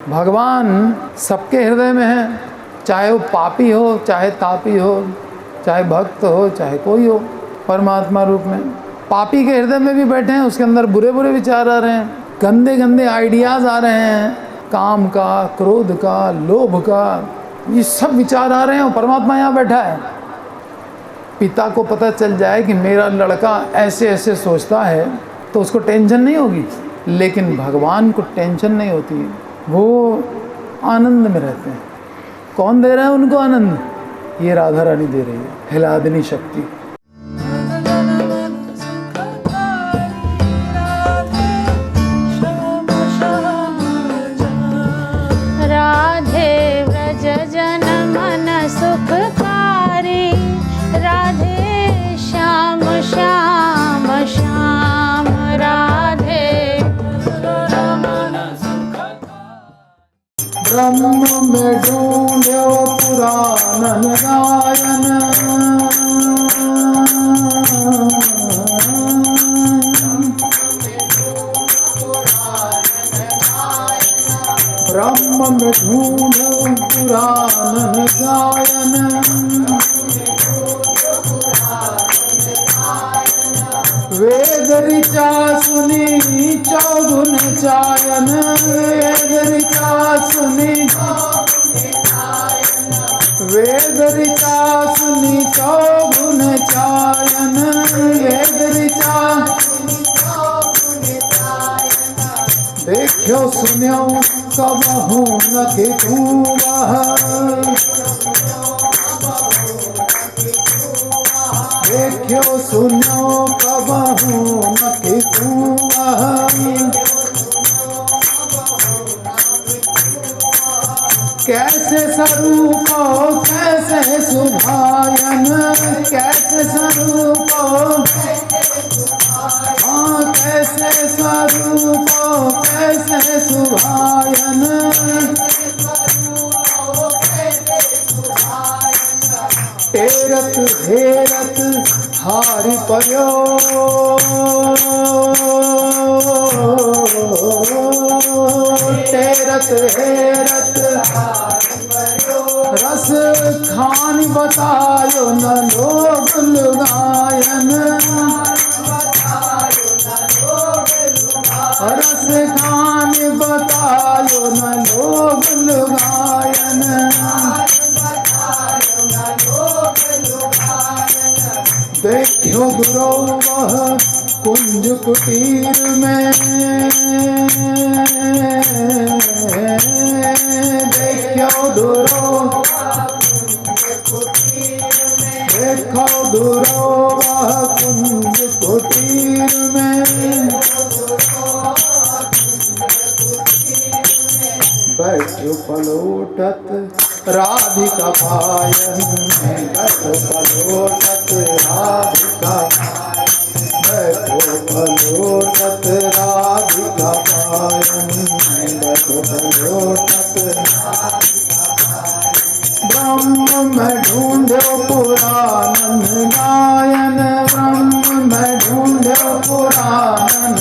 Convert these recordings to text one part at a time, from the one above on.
भगवान सबके हृदय में है, चाहे वो पापी हो, चाहे तापी हो, चाहे भक्त हो, चाहे कोई हो, परमात्मा रूप में। पापी के हृदय में भी बैठे हैं, उसके अंदर बुरे बुरे विचार आ रहे हैं, गंदे गंदे आइडियाज़ आ रहे हैं, काम का, क्रोध का, लोभ का, ये सब विचार आ रहे हैं और परमात्मा यहाँ बैठा है। पिता को पता चल जाए कि मेरा लड़का ऐसे ऐसे सोचता है तो उसको टेंशन नहीं होगी, लेकिन भगवान को टेंशन नहीं होती है, वो आनंद में रहते हैं। कौन दे रहा है उनको आनंद? ये राधा रानी दे रही है, हिलादनी शक्ति। राधे व्रज जन मन सुखकारी, राधे श्याम श्याम श्याम, राधे ब्रह्म में ढूंढो पुराण गायन, ब्रह्म में ढूंढो पुराण गायन, वेद ऋचा सुनी चौगुन चायन, वेद ऋचा सुनी, वेद ऋचा सुनी चौगुन चायन, वेद ऋचा देखो सुनो कबहू न कितू देखो सुनो कबहू न कितू कैसे स्वरूप कैसे सुभायन, कैसे स्वरूप, हाँ कैसे स्वरूप कैसे सुभायन, तेरत हेरत हारि पर्यो, तेरत हेरत रस खान बतायो न लोग लुगायन, रस खान बतायो न लोग लुगायन, देखो गुरो वह कुंज कुटीर में, देखो दुरो, देखो दुरो वह कुंज कुटीर में, बैठो पलोटत राधिका पायन, बैठो पलोटत राधिका, बैठो पलोटत राधिका पायन, बैठो पलोटत ब्रह्म में ढूंढो पुराण गायन, ब्रह्म में ढूंढो पुराण,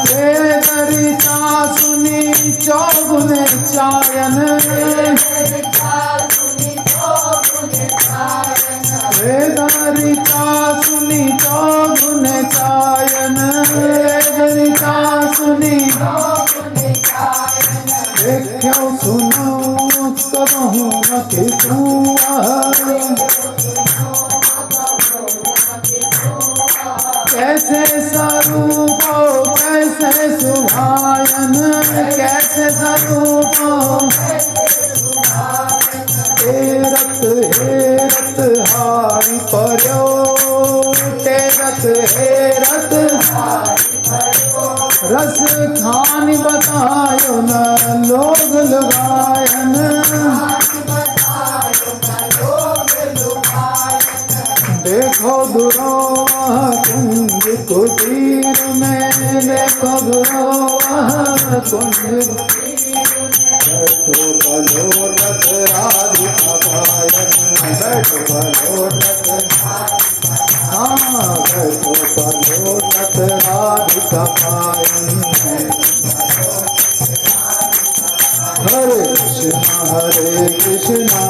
वेद ऋचा सुनी चौगुन चायन, वेद ऋचा सुनी चौगुन चायन, वेद ऋचा सुनी, देखो सुनो कबहू न कितू कैसे स्वरूप कैसे सुभायन, कैसे स्वरूप तेरत हेरत हारि पर्यो, तेरत हेरत रस खान बतायो न लोग लगायन, देखो दुरो कुंज कुटीर में, देखो दुरो कुंज, बैठो पलोटत राधिका पायन, बैठो पलोटत, हाँ बैठो पलोटत राधिका पायन, Hare Krishna,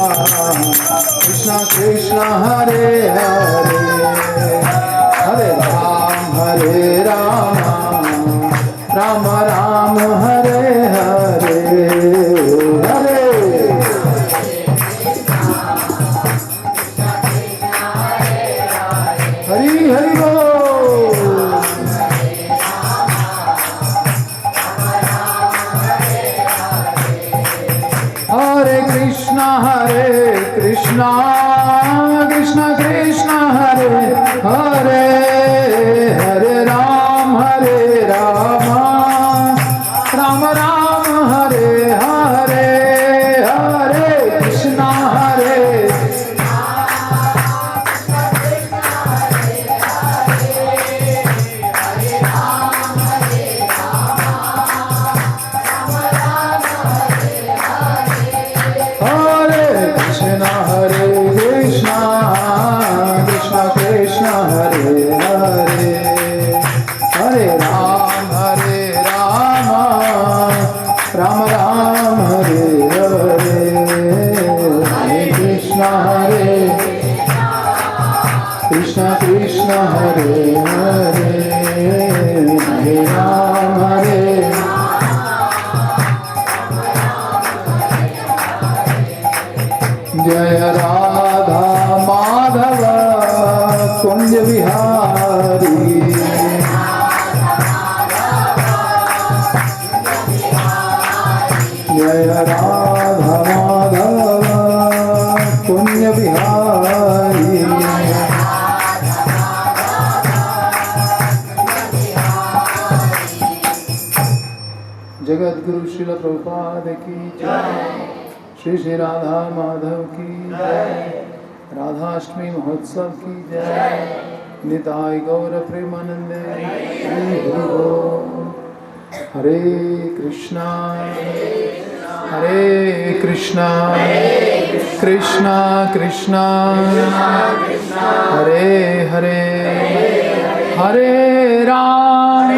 Krishna Krishna, Hare Hare, Hare Rama, Rama Rama, Hare Hare, Hare Hari Hari Bol. Hare Krishna, Krishna Krishna, Hare Hare, Hare Rama, Rama Rama, Hare Hare, Hare Krishna, Krishna Krishna, Hare Hare, Hare Rama, Rama Rama, Hare Hare, Hare Krishna, Krishna Krishna, Hare Hare, Hare Rama, Jai Radha Madhava Kunj Vihari, Jai Radha Madhava Kunj Vihari, Jagat Guru Srila Prabhupada ki jai, Shri Shri Radha Madhav ki jai, Radhashtami महोत्सव की जय, निताय गौर प्रेमानंदे, हरि बोल। हरे कृष्णा कृष्णा कृष्णा हरे हरे, हरे राम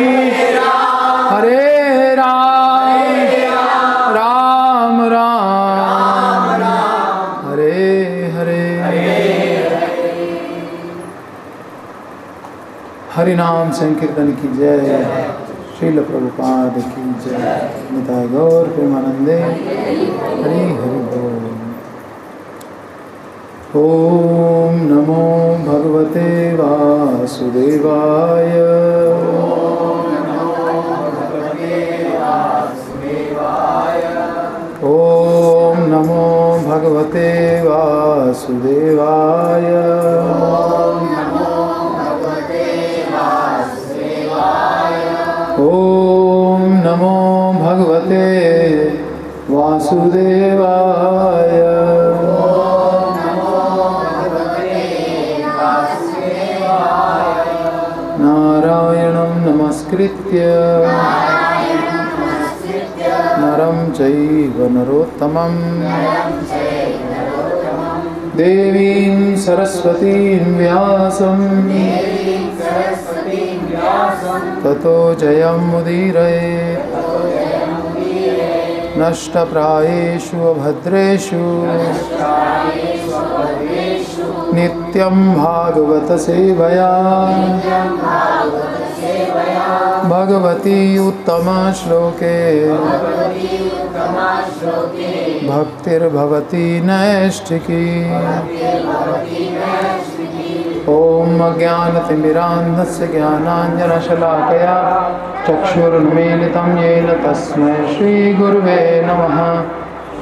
राम राम हरे हरे। हरि नाम संकीर्तन की जय, श्रील प्रभुपाद की जय, निताय गौर प्रेमानंदे, हरि हरि बोल। ओम नमो भगवते वासुदेवाय, ओम नमो भगवते वासुदेवाय, ओम नमो भगवते वासुदेवाय। नारायणं नमस्कृत्य नरं चैव नरोत्तमं, देवीं सरस्वतीं व्यासं ततो जयमुदीरयेत्। नष्टप्रायेषु अभद्रेषु नित्यं भागवत सेवया, भगवती उत्तमा श्लोके भक्तिर्भवती नैष्ठिकी। ओम अज्ञानतिमिरान्धस्य ज्ञानाञ्जनशलाकया चक्षुरुन्मीलितं येन तस्मै श्रीगुरुवे नमः।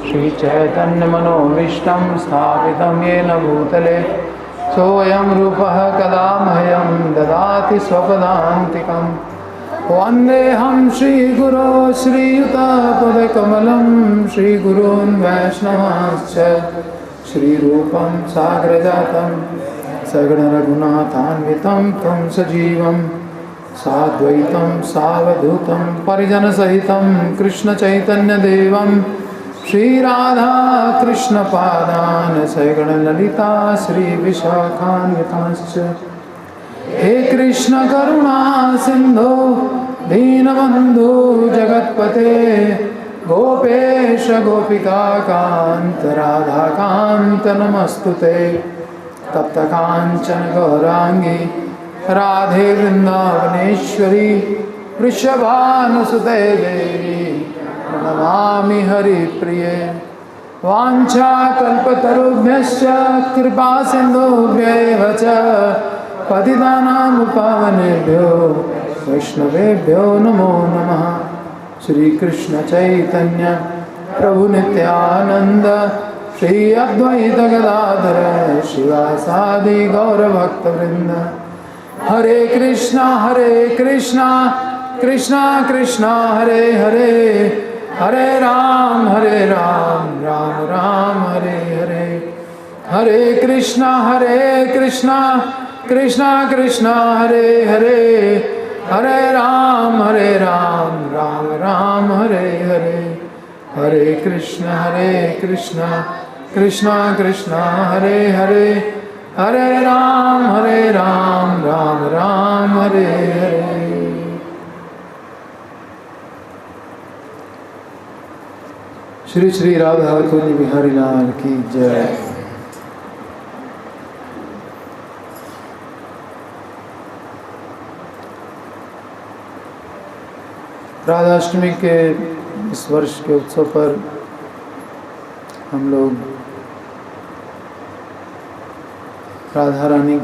श्रीचैतन्यमनोभीष्टं स्थापितं येन भूतले सोऽयं रूपः कदा मह्यं ददाति स्वपदान्तिकम्। वन्देऽहं श्रीगुरो श्रीयुतापदकमलं, श्रीगुरून् वैष्णवांश्च श्रीरूपं साग्रजातं सगणरघुनाथान्वितं तं सजीवं साद्वैतं सावधूतं परिजनसहितं कृष्णचैतन्यदेवं श्रीराधा कृष्णपादान् सगणललिता श्रीविशाखान्वितांश्च। हे कृष्ण करुणा सिंधु दीनबंधु जगत्पते गोपेश गोपिकान्त राधाकान्त नमस्तुते। तप्त कांचन गौरांगी राधे वृंदावनेश्वरी वृषभानुसुते देवी नमामि हरिप्रिये। वाञ्छाकल्पतरुभ्यश्च कृपा सिन्धुभ्यैव च पतितानां पावनेभ्यो वैष्णवेभ्यो नमो नमः। श्री कृष्ण चैतन्य प्रभु नित्यानंद श्री अद्वैत गदाधर शिवासादि गौरभक्तवृंद। हरे कृष्णा कृष्णा कृष्णा हरे हरे, हरे राम राम राम हरे हरे। हरे कृष्णा कृष्णा कृष्णा हरे हरे, हरे राम राम राम हरे हरे। हरे कृष्णा कृष्णा कृष्णा हरे हरे, हरे राम राम राम हरे हरे। श्री श्री राधा कुंज बिहारी लाल की जय। राधाष्टमी के इस वर्ष के उत्सव पर हम लोग राधा रानी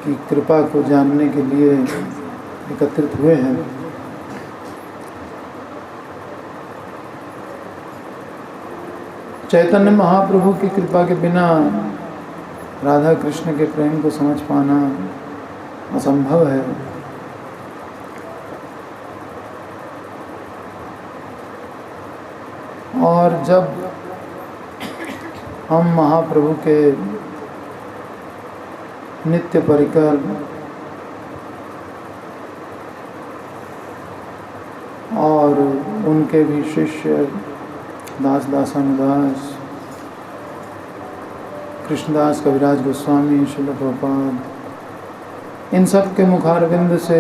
की कृपा को जानने के लिए एकत्रित हुए हैं। चैतन्य महाप्रभु की कृपा के बिना राधा कृष्ण के प्रेम को समझ पाना असंभव है। और जब हम महाप्रभु के नित्य परिकर और उनके भी शिष्य दास दासानुदास कृष्णदास कविराज गोस्वामी श्रील प्रभुपाद इन सब के मुखारविंद से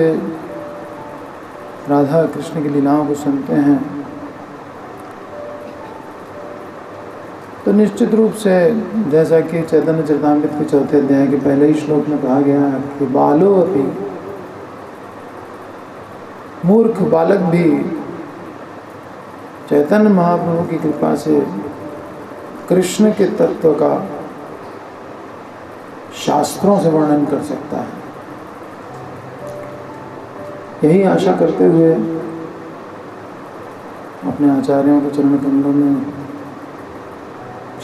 राधा कृष्ण की लीलाओं को सुनते हैं तो निश्चित रूप से जैसा कि चैतन्य चरितामृत के चौथे अध्याय के पहले ही श्लोक में कहा गया कि बालो अपि मूर्ख बालक भी चैतन्य महाप्रभु की कृपा से कृष्ण के तत्व का शास्त्रों से वर्णन कर सकता है। यही आशा करते हुए अपने आचार्यों के चरण कमलों में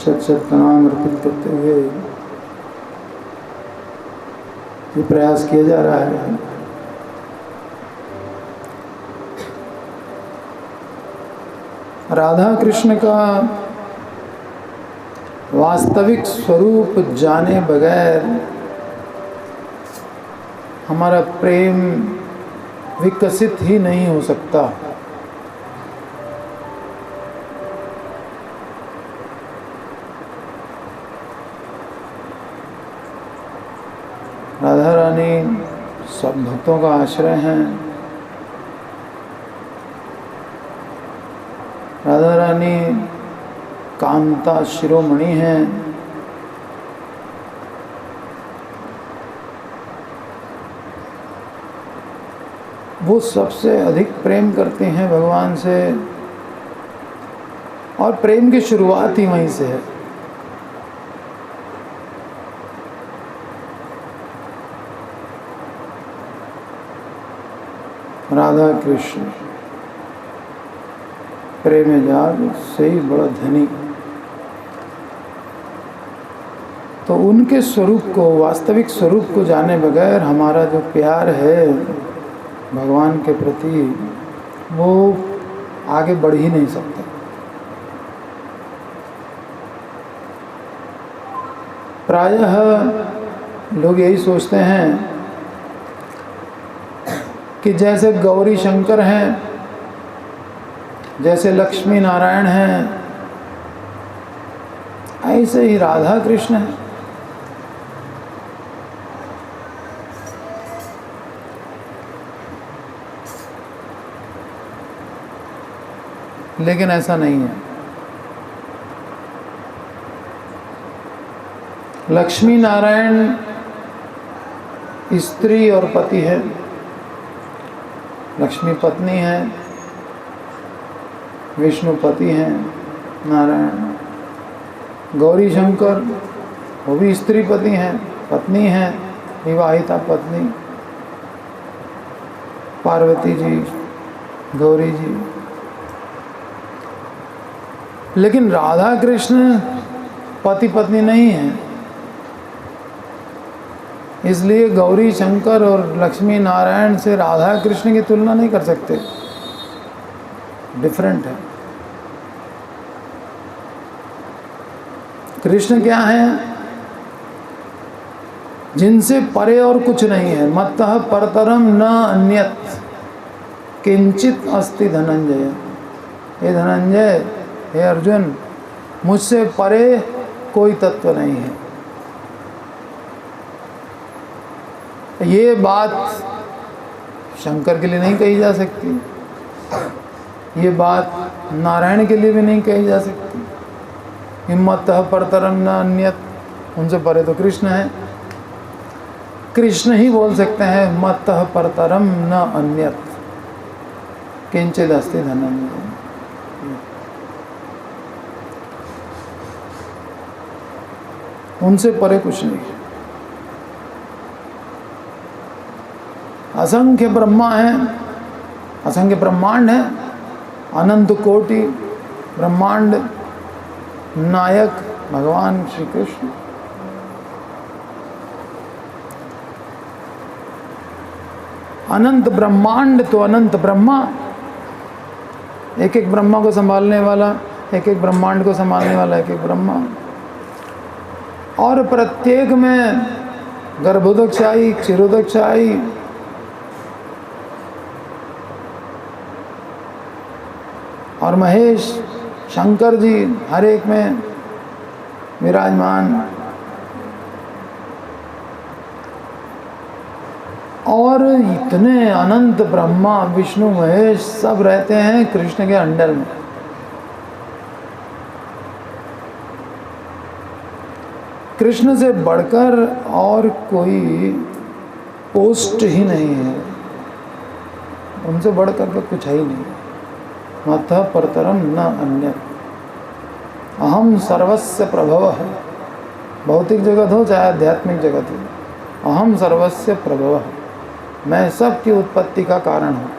शत शत प्रणाम अर्पित करते हुए ये प्रयास किया जा रहा है राधा कृष्ण का वास्तविक स्वरूप जाने बगैर हमारा प्रेम विकसित ही नहीं हो सकता। राधा रानी सब भक्तों का आश्रय हैं। राधा रानी कांता शिरोमणि हैं। वो सबसे अधिक प्रेम करते हैं भगवान से और प्रेम की शुरुआत ही वहीं से है। राधा कृष्ण प्रेम जाग से ही बड़ा धनी। तो उनके स्वरूप को वास्तविक स्वरूप को जाने बगैर हमारा जो प्यार है भगवान के प्रति वो आगे बढ़ ही नहीं सकता। प्रायः लोग यही सोचते हैं कि जैसे गौरी शंकर हैं, जैसे लक्ष्मी नारायण हैं, ऐसे ही राधा कृष्ण हैं। लेकिन ऐसा नहीं है। लक्ष्मी नारायण स्त्री और पति है, लक्ष्मी पत्नी है, विष्णु पति हैं, नारायण। गौरी शंकर वो भी स्त्री पति हैं, पत्नी हैं, विवाहिता पत्नी। पार्वती जी, गौरी जी। लेकिन राधा कृष्ण पति पत्नी नहीं है, इसलिए गौरी शंकर और लक्ष्मी नारायण से राधा कृष्ण की तुलना नहीं कर सकते, डिफरेंट है। कृष्ण क्या है? जिनसे परे और कुछ नहीं है। मत्तः परतरम न अन्यत किंचित अस्ति धनंजय। हे धनंजय, हे अर्जुन, मुझसे परे कोई तत्व नहीं है। ये बात शंकर के लिए नहीं कही जा सकती, ये बात नारायण के लिए भी नहीं कही जा सकती। हिम्मतः परतरम न अन्यत, उनसे परे तो कृष्ण है। कृष्ण ही बोल सकते हैं मत्तः परतरम न अन्यत किंचिद अस्ति धनंजय। उनसे परे कुछ नहीं है। असंख्य ब्रह्मा हैं, असंख्य ब्रह्मांड हैं, अनंत कोटि ब्रह्मांड नायक भगवान श्री कृष्ण। अनंत ब्रह्मांड तो अनंत ब्रह्मा, एक एक ब्रह्मा को संभालने वाला, एक एक ब्रह्मांड को संभालने वाला एक एक ब्रह्मा। और प्रत्येक में गर्भोदकशाही, क्षीरोदकशाही, और महेश, शंकर जी हर एक में विराजमान। और इतने अनंत ब्रह्मा विष्णु महेश सब रहते हैं कृष्ण के अंडर में। कृष्ण से बढ़कर और कोई पोस्ट ही नहीं है, उनसे बढ़कर तो कुछ है ही नहीं। मत्तः परतरम न अन्य अहम सर्वस्य प्रभवः। भौतिक जगत हो चाहे आध्यात्मिक जगत हो, अहम सर्वस्य प्रभवः, मैं सबकी उत्पत्ति का कारण हूँ।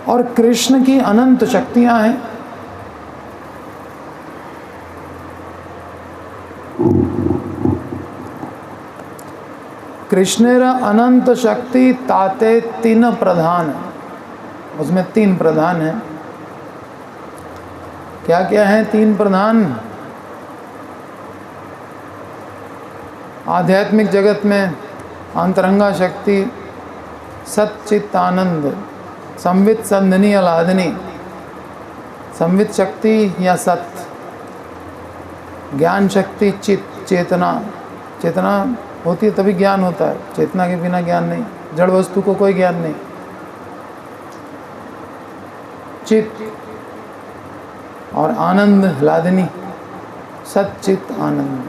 और कृष्ण की अनंत शक्तियां हैं। कृष्णेर अनंत शक्ति ताते तीन प्रधान, उसमें तीन प्रधान हैं। क्या क्या है तीन प्रधान? आध्यात्मिक जगत में अंतरंगा शक्ति सच्चित आनंद, संवित संधनी अलादनी। संवित शक्ति या सत्य, ज्ञान शक्ति चित, चेतना। चेतना होती है तभी ज्ञान होता है, चेतना के बिना ज्ञान नहीं, जड़ वस्तु को कोई ज्ञान नहीं। चित और आनंद लादनी, सच्चित आनंद।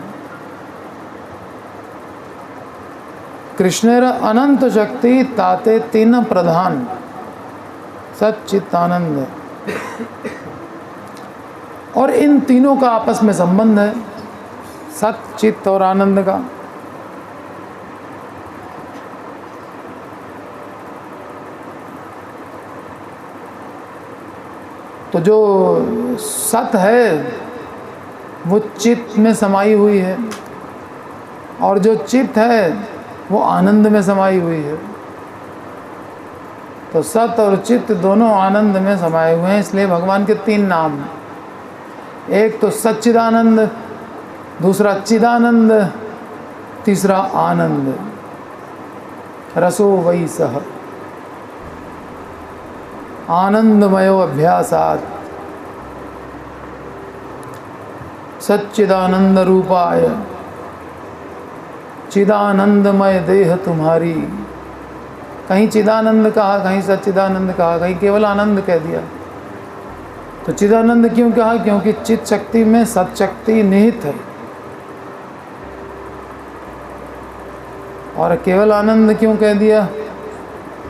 कृष्णेर अनंत शक्ति ताते तीन प्रधान, सच्चित आनंद। और इन तीनों का आपस में संबंध है, सत, चित्त और आनंद का। तो जो सत है वो चित्त में समाई हुई है, और जो चित्त है वो आनंद में समाई हुई है। तो सत और चित्त दोनों आनंद में समाये हुए हैं, इसलिए भगवान के तीन नाम हैं। एक तो सच्चिदानंद, दूसरा चिदानंद, तीसरा आनंद। रसो वै सह आनंदमयो अभ्यासात् सच्चिदानंद रूपाय चिदानंदमय देह तुम्हारी। कहीं चिदानंद कहा, कहीं सच्चिदानंद कहा, कहीं केवल आनंद कह दिया। तो चिदानंद क्यों कहा? क्योंकि चित शक्ति में सत्शक्ति निहित है। और केवल आनंद क्यों कह दिया?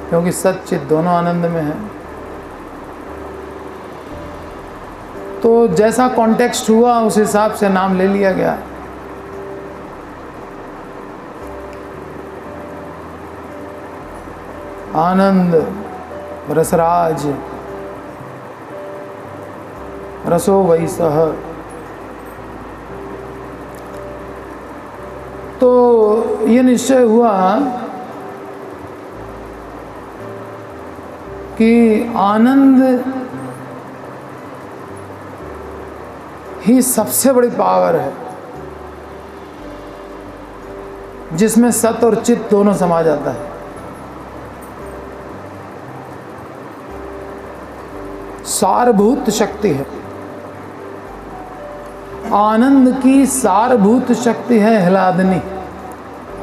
क्योंकि सच्चित दोनों आनंद में है। तो जैसा कॉन्टेक्स्ट हुआ उस हिसाब से नाम ले लिया गया। आनंद रसराज रसो वैसह। तो ये निश्चय हुआ कि आनंद ही सबसे बड़ी पावर है, जिसमें सत और चित दोनों समा जाता है। सारभूत शक्ति है आनंद की। सारभूत शक्ति है हिलादनी।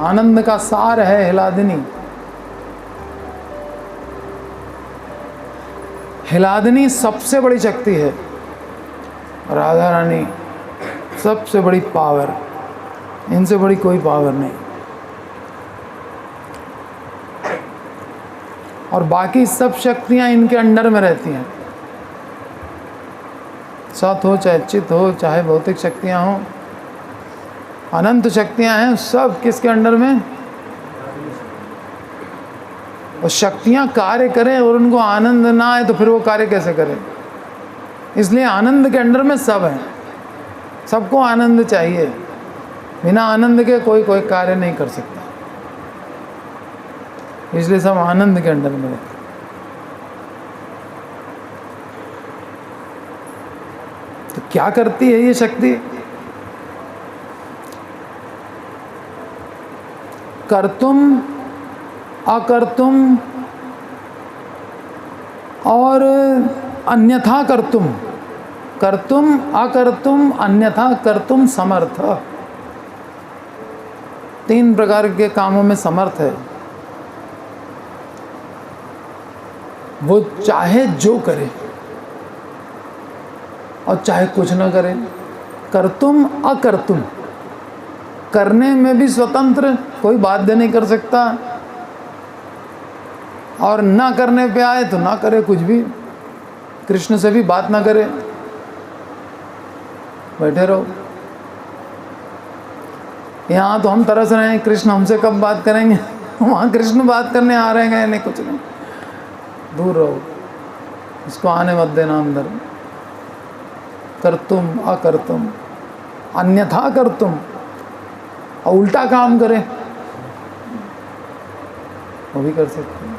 आनंद का सार है हिलादनी। हिलादनी सबसे बड़ी शक्ति है। राधा रानी सबसे बड़ी पावर, इनसे बड़ी कोई पावर नहीं। और बाकी सब शक्तियां इनके अंडर में रहती हैं। सत हो चाहे चित हो चाहे भौतिक शक्तियां हो, अनंत शक्तियां हैं, सब किसके अंडर में? और शक्तियां कार्य करें और उनको आनंद ना आए तो फिर वो कार्य कैसे करें? इसलिए आनंद के अंडर में सब है। सबको आनंद चाहिए। बिना आनंद के कोई कार्य नहीं कर सकता। इसलिए सब आनंद के अंडर में रहते। तो क्या करती है ये शक्ति? कर्तुम अकर्तुम और अन्यथा कर्तुम। कर्तुम अकर्तुम अन्यथा कर्तुम समर्थ। 3 प्रकार के कामों में समर्थ है। वो चाहे जो करे और चाहे कुछ न करे। कर्तुम अकर्तुम, करने में भी स्वतंत्र, कोई बाध्य नहीं कर सकता। और ना करने पे आए तो ना करे कुछ भी। कृष्ण से भी बात ना करे, बैठे रहो। यहाँ तो हम तरस रहे हैं, कृष्ण हमसे कब बात करेंगे? वहाँ कृष्ण बात करने आ रहे हैं, नहीं कुछ नहीं, दूर रहो, इसको आने मत देना अंदर। कर्तुम अकर्तुम अन्यथा कर्तुम, और उल्टा काम करे वो भी कर सकते हैं।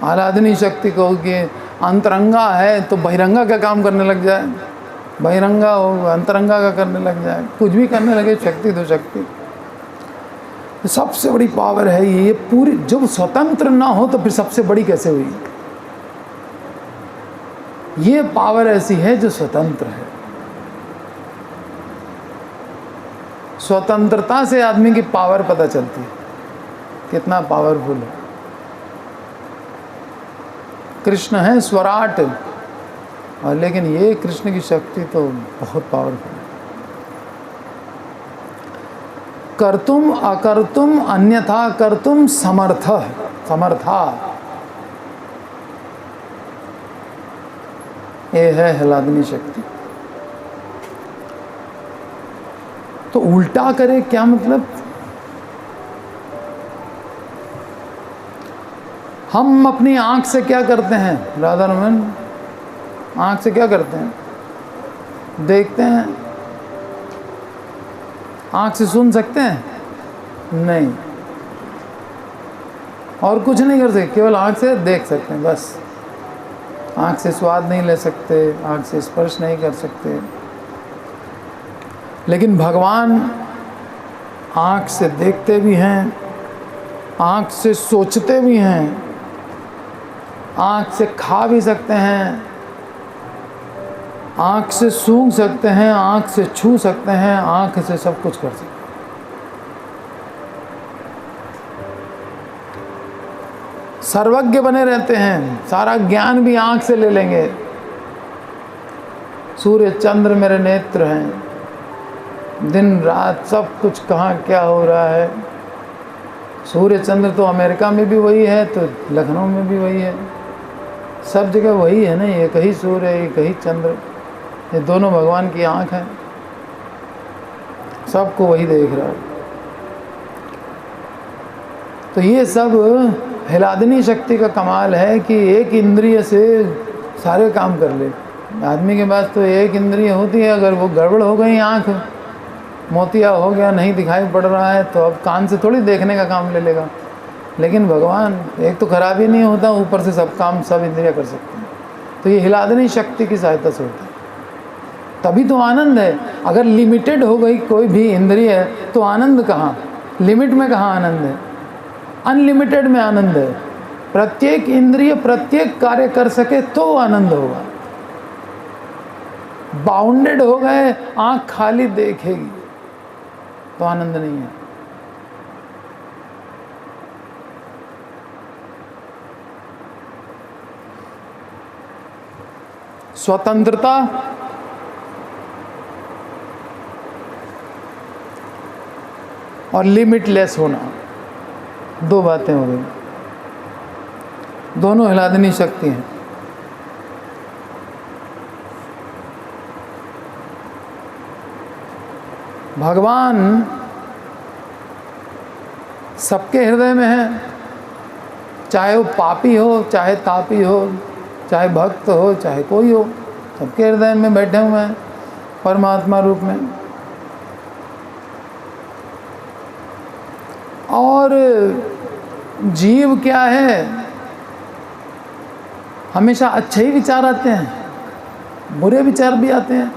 आराधनी शक्ति को कि अंतरंगा है तो बहिरंगा का काम करने लग जाए, बहिरंगा हो अंतरंगा का करने लग जाए, कुछ भी करने लगे। शक्ति तो शक्ति, तो सबसे बड़ी पावर है ये पूरी। जब स्वतंत्र ना हो तो फिर सबसे बड़ी कैसे हुई? ये पावर ऐसी है जो स्वतंत्र है। स्वतंत्रता से आदमी की पावर पता चलती है, कितना पावरफुल है। कृष्ण है स्वराट, और लेकिन ये कृष्ण की शक्ति तो बहुत पावरफुल है। कर्तुम अकर्तुम अन्यथा कर्तुम समर्थ, समर्था, ये है हिलादनी शक्ति। तो उल्टा करे क्या मतलब? हम अपनी आंख से क्या करते हैं? राधा रमन, आंख से क्या करते हैं? देखते हैं। आंख से सुन सकते हैं? नहीं। और कुछ नहीं कर सकते, केवल आंख से देख सकते हैं बस। आंख से स्वाद नहीं ले सकते, आंख से स्पर्श नहीं कर सकते। लेकिन भगवान आंख से देखते भी हैं, आंख से सोचते भी हैं, आंख से खा भी सकते हैं, आंख से सूंघ सकते हैं, आंख से छू सकते हैं, आंख से सब कुछ कर सकते हैं। सर्वज्ञ बने रहते हैं, सारा ज्ञान भी आँख से ले लेंगे। सूर्य चंद्र मेरे नेत्र हैं, दिन रात सब कुछ कहाँ क्या हो रहा है। सूर्य चंद्र तो अमेरिका में भी वही है, तो लखनऊ में भी वही है, सब जगह वही है ना। एक ही सूर्य है, एक ही चंद्र, ये दोनों भगवान की आँख है, सबको वही देख रहा है। तो ये सब हिलादनी शक्ति का कमाल है कि एक इंद्रिय से सारे काम कर ले। आदमी के पास तो एक इंद्रिय होती है, अगर वो गड़बड़ हो गई, आँख मोतिया हो गया, नहीं दिखाई पड़ रहा है, तो अब कान से थोड़ी देखने का काम ले लेगा। लेकिन भगवान एक तो खराब ही नहीं होता, ऊपर से सब काम सब इंद्रिया कर सकते हैं। तो ये हिलादनी शक्ति की सहायता से होता है, तभी तो आनंद है। अगर लिमिटेड हो गई कोई भी इंद्रिय तो आनंद कहाँ, लिमिट में कहाँ आनंद है, अनलिमिटेड में आनंद है। प्रत्येक इंद्रिय प्रत्येक कार्य कर सके तो आनंद होगा। बाउंडेड हो गए, आँख खाली देखेगी तो आनंद नहीं है। स्वतंत्रता और लिमिटलेस होना, दो बातें हो गई, दोनों हिलादनी शक्ति हैं। भगवान सबके हृदय में है, चाहे वो पापी हो, चाहे तापी हो, चाहे भक्त हो, चाहे कोई हो, सबके हृदय में बैठे हुए हैं परमात्मा रूप में। और जीव क्या है, हमेशा अच्छे ही विचार आते हैं, बुरे विचार भी आते हैं।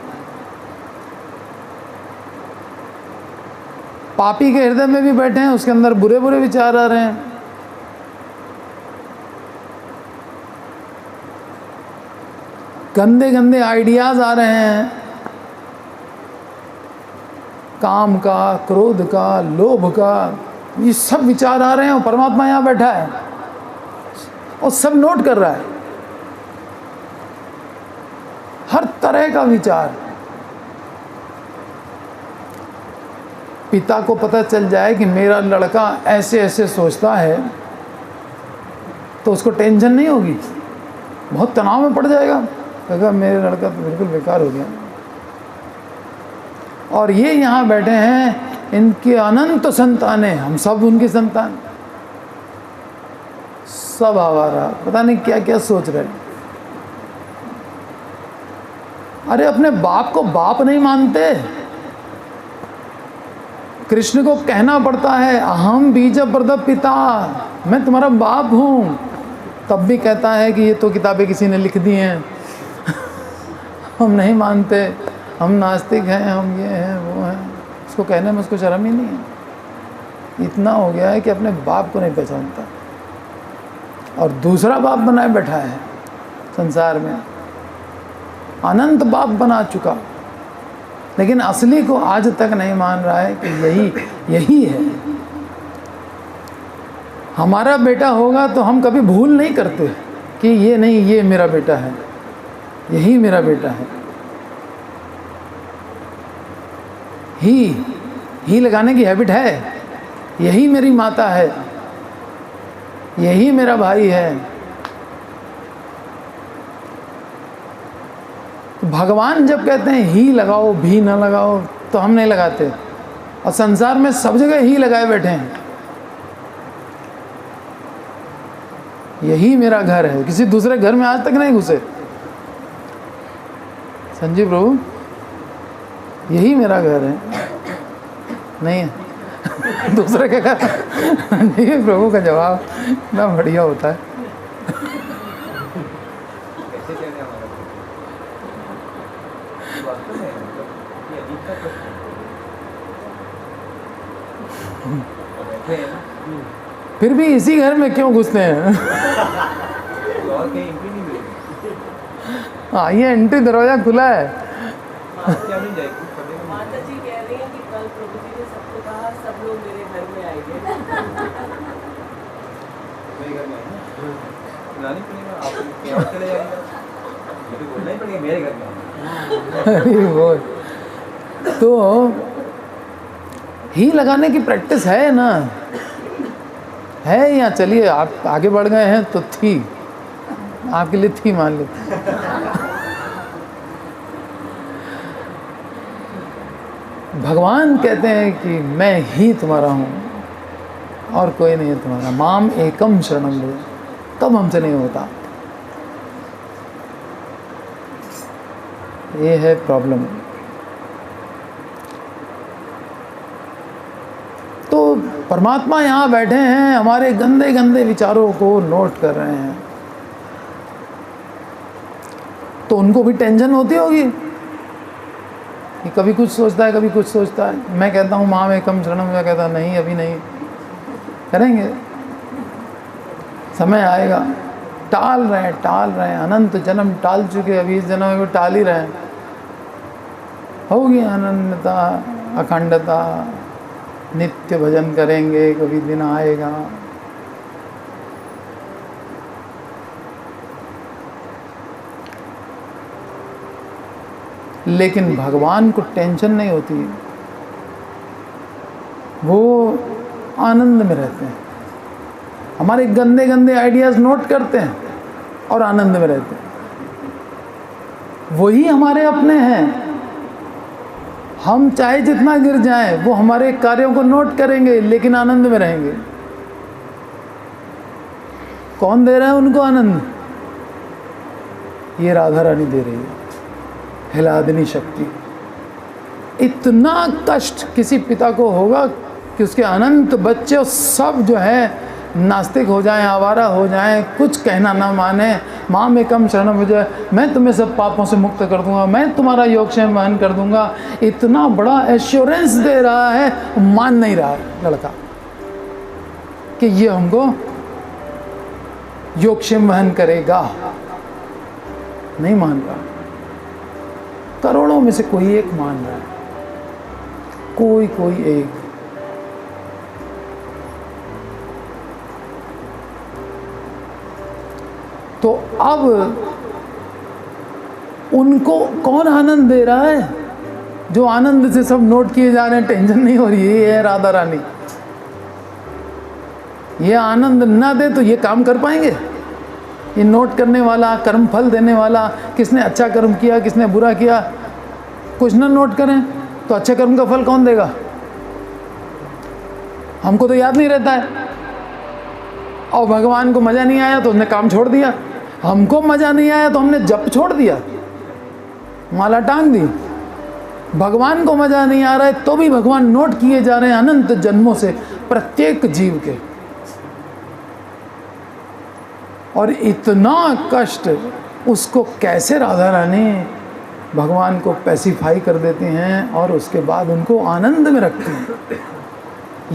पापी के हृदय में भी बैठे हैं, उसके अंदर बुरे बुरे विचार आ रहे हैं। गंदे गंदे आइडियाज आ रहे हैं, काम का, क्रोध का, लोभ का, ये सब विचार आ रहे हैं। और परमात्मा यहाँ बैठा है और सब नोट कर रहा है, हर तरह का विचार। पिता को पता चल जाए कि मेरा लड़का ऐसे ऐसे सोचता है तो उसको टेंशन नहीं होगी, बहुत तनाव में पड़ जाएगा, कहेगा मेरा लड़का तो बिल्कुल बेकार हो गया। और ये यहाँ बैठे हैं, इनके अनंत संतानें, हम सब उनकी संतान, सब आवारा, पता नहीं क्या क्या सोच रहे। अरे अपने बाप को बाप नहीं मानते, कृष्ण को कहना पड़ता है अहम बीज प्रद पिता, मैं तुम्हारा बाप हूँ, तब भी कहता है कि ये तो किताबें किसी ने लिख दी हैं हम नहीं मानते, हम नास्तिक हैं, हम ये हैं वो हैं। उसको कहने में उसको शर्म ही नहीं है। इतना हो गया है कि अपने बाप को नहीं पहचानता और दूसरा बाप बनाए बैठा है संसार में, अनंत बाप बना चुका, लेकिन असली को आज तक नहीं मान रहा है कि यही है हमारा बेटा। होगा तो हम कभी भूल नहीं करते कि ये नहीं, ये मेरा बेटा है, यही मेरा बेटा है। ही लगाने की हैबिट है, यही मेरी माता है, यही मेरा भाई है। भगवान जब कहते हैं ही लगाओ, भी ना लगाओ, तो हम नहीं लगाते, और संसार में सब जगह ही लगाए बैठे हैं। यही मेरा घर है, किसी दूसरे घर में आज तक नहीं घुसे। संजीव प्रभु, यही मेरा घर है, नहीं है दूसरे के घर। संजीव प्रभु का जवाब इतना बढ़िया होता है। फिर भी इसी घर में क्यों घुसते हैं? हाँ, ये एंट्री दरवाजा खुला है। माता जी कह रही हैं कि कल प्रभु जी ने सबको कहा सब लोग मेरे घर में आएंगे। घर में है, खिलानी पड़ेगा, आप कहीं और चले जाएंगे, मुझे बोलना ही पड़ेगा मेरे घर में है। अरे वो तो ही लगाने की प्रैक्टिस है ना, है या चलिए आप आगे बढ़ गए हैं तो थी, आपके लिए थी मान लेते। भगवान कहते हैं कि मैं ही तुम्हारा हूँ और कोई नहीं है तुम्हारा। माम एकम शरणम व्रज, कब हमसे नहीं होता, ये है प्रॉब्लम। तो परमात्मा यहाँ बैठे हैं, हमारे गंदे गंदे विचारों को नोट कर रहे हैं, तो उनको भी टेंशन होती होगी कि कभी कुछ सोचता है कभी कुछ सोचता है। मैं कहता हूँ माँ में कम शरणम, मैं कहता नहीं अभी नहीं, करेंगे, समय आएगा। टाल रहे हैं, अनंत जन्म टाल चुके, अभी इस जन्म में टाल ही रहे हैं। होगी अनंतता, अखंडता, नित्य भजन करेंगे, कभी दिन आएगा। लेकिन भगवान को टेंशन नहीं होती, वो आनंद में रहते हैं। हमारे गंदे गंदे आइडियाज नोट करते हैं और आनंद में रहते हैं, वही हमारे अपने हैं। हम चाहे जितना गिर जाएं, वो हमारे कार्यों को नोट करेंगे लेकिन आनंद में रहेंगे। कौन दे रहा है उनको आनंद? ये राधा रानी दे रही है, हिलादनी शक्ति। इतना कष्ट किसी पिता को होगा कि उसके अनंत बच्चे सब जो है नास्तिक हो जाएं, आवारा हो जाएं, कुछ कहना ना माने, माँ में कम शरणम हो जाए, मैं तुम्हें सब पापों से मुक्त कर दूंगा, मैं तुम्हारा योगक्षेम वहन कर दूंगा। इतना बड़ा एश्योरेंस दे रहा है, मान नहीं रहा है लड़का कि ये हमको योगक्षेम वहन करेगा, नहीं मान रहा। करोड़ों में से कोई एक मान रहा है, कोई एक। तो अब उनको कौन आनंद दे रहा है? जो आनंद से सब नोट किए जा रहे हैं, टेंशन नहीं हो रही है, ये है राधा रानी। ये आनंद ना दे तो ये काम कर पाएंगे? ये नोट करने वाला, कर्म फल देने वाला, किसने अच्छा कर्म किया किसने बुरा किया, कुछ ना नोट करें तो अच्छे कर्म का फल कौन देगा? हमको तो याद नहीं रहता है। और भगवान को मज़ा नहीं आया तो उसने काम छोड़ दिया, हमको मज़ा नहीं आया तो हमने जप छोड़ दिया, माला टांग दी। भगवान को मज़ा नहीं आ रहा है तो भी भगवान नोट किए जा रहे हैं अनंत जन्मों से प्रत्येक जीव के। और इतना कष्ट, उसको कैसे राधा रानी भगवान को पैसिफाई कर देती हैं और उसके बाद उनको आनंद में रखती हैं।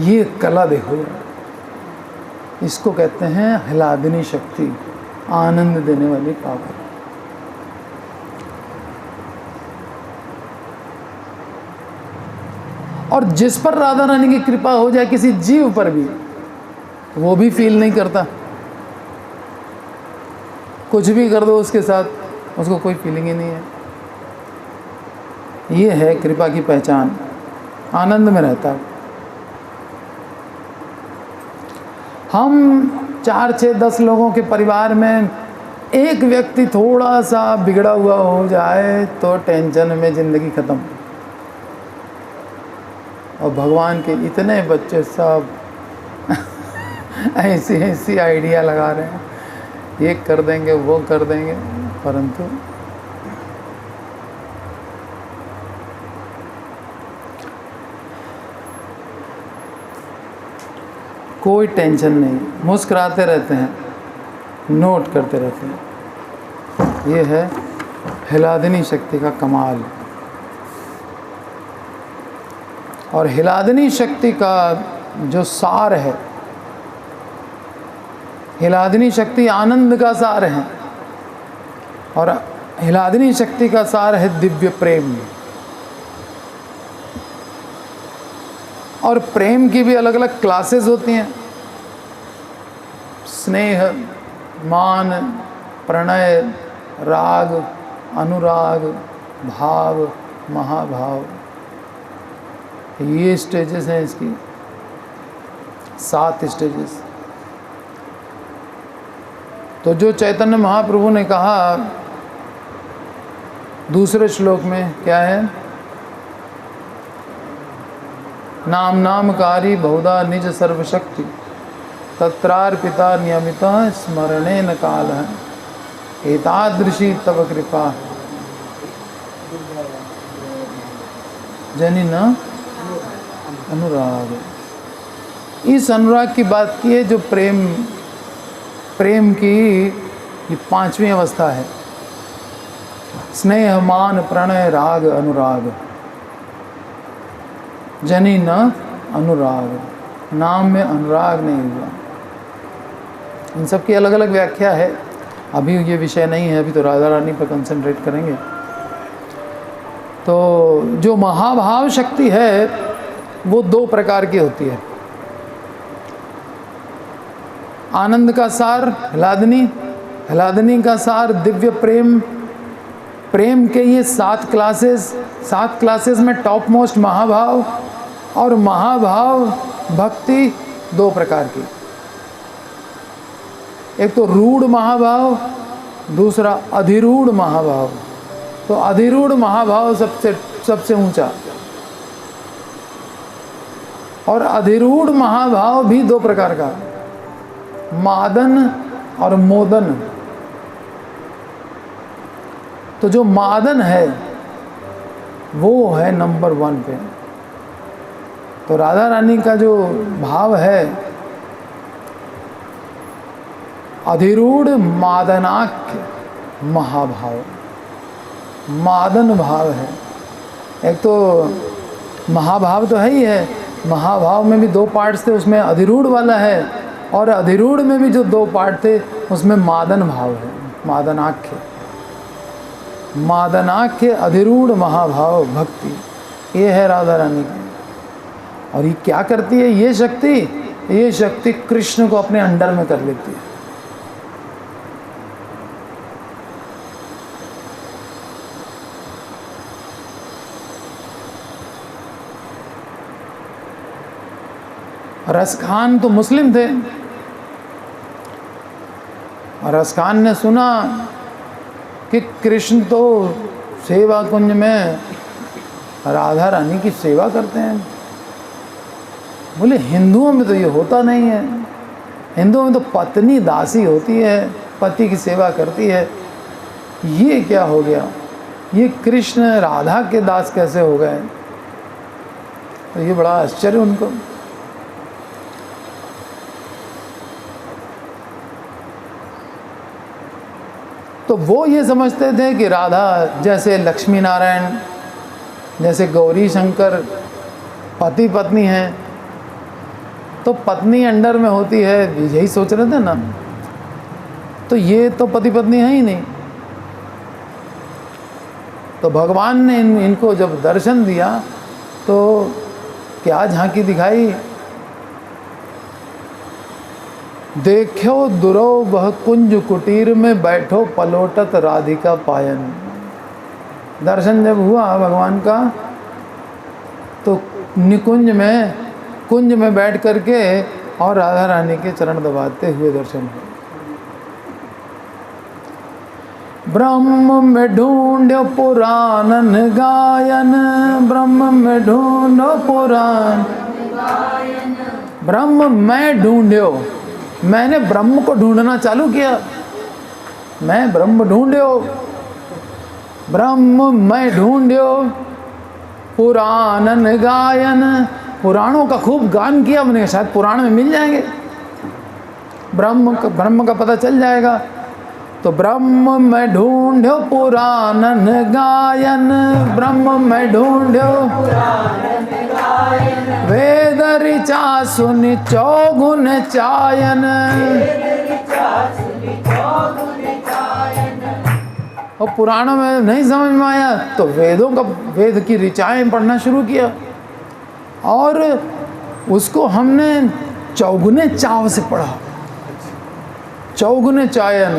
ये कला देखो, इसको कहते हैं हिलादनी शक्ति, आनंद देने वाली पावर। और जिस पर राधा रानी की कृपा हो जाए, किसी जीव पर भी, वो भी फील नहीं करता। कुछ भी कर दो उसके साथ, उसको कोई फीलिंग ही नहीं है। ये है कृपा की पहचान, आनंद में रहता है। हम 4, 6, 10 लोगों के परिवार में एक व्यक्ति थोड़ा सा बिगड़ा हुआ हो जाए तो टेंशन में ज़िंदगी ख़त्म। और भगवान के इतने बच्चे सब ऐसी आइडिया लगा रहे हैं, ये कर देंगे वो कर देंगे, परंतु कोई टेंशन नहीं, मुस्कुराते रहते हैं, नोट करते रहते हैं। ये है हिलादनी शक्ति का कमाल। और हिलादनी शक्ति का जो सार है, हिलादनी शक्ति आनंद का सार है और हिलादनी शक्ति का सार है दिव्य प्रेम। और प्रेम की भी अलग अलग क्लासेस होती हैं। स्नेह, मान, प्रणय, राग, अनुराग, भाव, महाभाव, ये स्टेजेस हैं इसकी, 7 स्टेजेस। तो जो चैतन्य महाप्रभु ने कहा दूसरे श्लोक में क्या है, नाम नामकारी बहुधा निज सर्वशक्ति तत्रार्पिता नियमित स्मरणेन काल एतादृशी तव कृपा जनी न अनुराग। इस अनुराग की बात की है जो प्रेम की ये 5वीं अवस्था है। स्नेह, मान, प्रणय, राग, अनुराग। जनी न अनुराग, नाम में अनुराग नहीं हुआ। इन सब की अलग अलग व्याख्या है, अभी ये विषय नहीं है, अभी तो राधा रानी पर कंसंट्रेट करेंगे। तो जो महाभाव शक्ति है वो 2 प्रकार की होती है। आनंद का सार हलादनी, हलादनी का सार दिव्य प्रेम। प्रेम के ये 7 क्लासेस में टॉप मोस्ट महाभाव, और महाभाव भक्ति 2 प्रकार की, एक तो रूढ़ महाभाव, दूसरा अधिरूढ़ महाभाव। तो अधिरूढ़ महाभाव सबसे ऊंचा, और अधिरूढ़ महाभाव भी 2 प्रकार का, मादन और मोदन। तो जो मादन है वो है नंबर 1 पे। तो राधा रानी का जो भाव है अधिरूढ़ मादनाख्य महाभाव, मादन भाव है। एक तो महाभाव तो है ही है, महाभाव में भी 2 पार्ट्स थे, उसमें अधिरूढ़ वाला है, और अधिरूढ़ में भी जो 2 पार्ट थे उसमें मादन भाव है, मादनाख्य। मादनाख्य अधिरूढ़ महाभाव भक्ति, ये है राधा रानी की। और ये क्या करती है ये शक्ति कृष्ण को अपने अंडर में कर लेती है। रसखान तो मुस्लिम थे, और रसखान ने सुना कि कृष्ण तो सेवा कुंज में राधा रानी की सेवा करते हैं। बोले हिंदुओं में तो ये होता नहीं है, हिंदुओं में तो पत्नी दासी होती है, पति की सेवा करती है। ये क्या हो गया, ये कृष्ण राधा के दास कैसे हो गए? तो ये बड़ा आश्चर्य उनको। तो वो ये समझते थे कि राधा जैसे लक्ष्मी नारायण, जैसे गौरी शंकर पति पत्नी हैं, तो पत्नी अंडर में होती है, यही सोच रहे थे ना। तो ये तो पति पत्नी है ही नहीं। तो भगवान ने इनको जब दर्शन दिया तो क्या झांकी दिखाई, देखो दुरो वह कुंज कुटीर में बैठो पलोटत राधिका पायन। दर्शन जब हुआ भगवान का तो निकुंज में, कुंज में बैठ करके और राधा रानी के चरण दबाते हुए दर्शन हुए। ब्रह्म में ढूंढो पुराणन गायन, ब्रह्म में ढूंढो पुराण। ब्रह्म में ढूंढो, मैंने ब्रह्म को ढूंढना चालू किया, मैं ब्रह्म ढूंढो, ब्रह्म में ढूंढो पुराणन गायन। पुराणों का खूब गान किया मैंने, शायद पुराण में मिल जाएंगे, ब्रह्म का पता चल जाएगा। तो ब्रह्म में ढूंढो पुराणन गायन, ब्रह्म में ढूंढो वेद ऋचा सुनि चौगुन चायन। और पुराणों में नहीं समझ में आया तो वेद की ऋचाएं पढ़ना शुरू किया, और उसको हमने चौगुने चाव से पढ़ा। चौगुने चायन,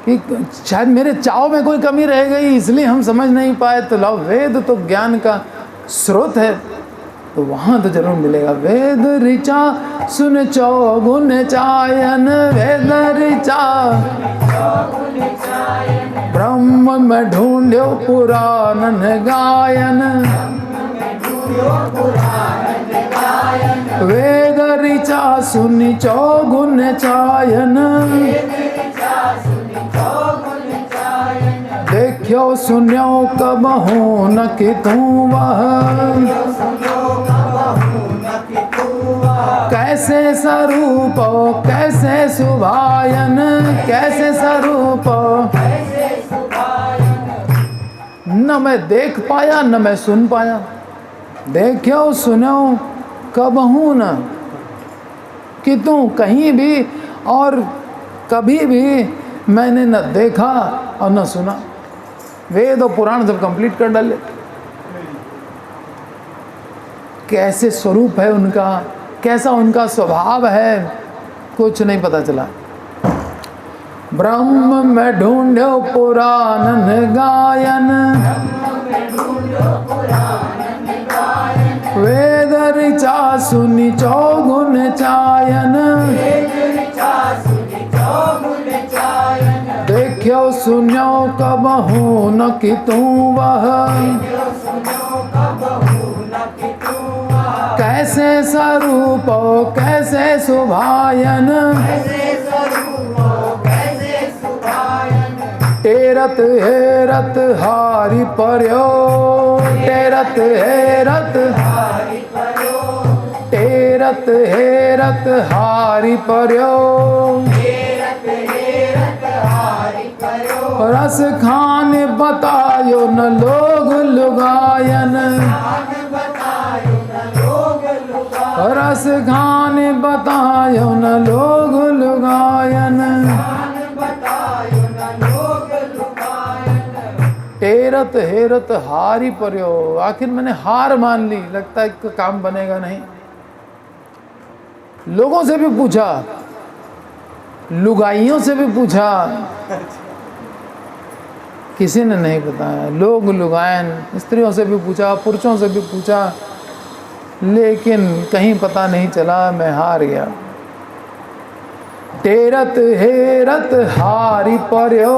कि शायद मेरे चाव में कोई कमी रह गई इसलिए हम समझ नहीं पाए। तो लाओ, वेद तो ज्ञान का स्रोत है, तो वहाँ तो जरूर मिलेगा। वेद ऋचा सुन चौगुन चायन, वेद ऋचा ब्रह्म में ढूंढो पुराणन गायन, वेद ऋचा सुन चौगुन चायन, देखो सुन्यो कबहू न कि तू वह, कैसे स्वरूप कैसे सुभायन, कैसे स्वरूप न मैं देख पाया न मैं सुन पाया। देखो सुनो कबहू न कि तू, कहीं भी और कभी भी मैंने न देखा और न सुना। वेद और पुराण सब कंप्लीट कर डाले। कैसे स्वरूप है उनका, कैसा उनका स्वभाव है, कुछ नहीं पता चला। ब्रह्म में ढूंढो पुराणन गायन, वेद ऋचा सुनि चौगुन चायन, देखो सुन्यो कबहू न कि तू वह, कैसे स्वरूप कैसे सुभायन, टेरत हेरत हारि पर्यो, टेरत हेरत टेरत हेरत हारि पर्यो, रस खान बतायो न लोग लुगायन, रस खान बतायो न लोग लुगायन, टेरत हेरत हारी पर्यो, आखिर मैंने हार मान ली, लगता है कि काम बनेगा नहीं। लोगों से भी पूछा, लुगाइयों से भी पूछा, किसी ने नहीं बताया। लोग लुगायन, स्त्रियों से भी पूछा, पुरुषों से भी पूछा, लेकिन कहीं पता नहीं चला, मैं हार गया। टेरत हेरत हारी पर्यो,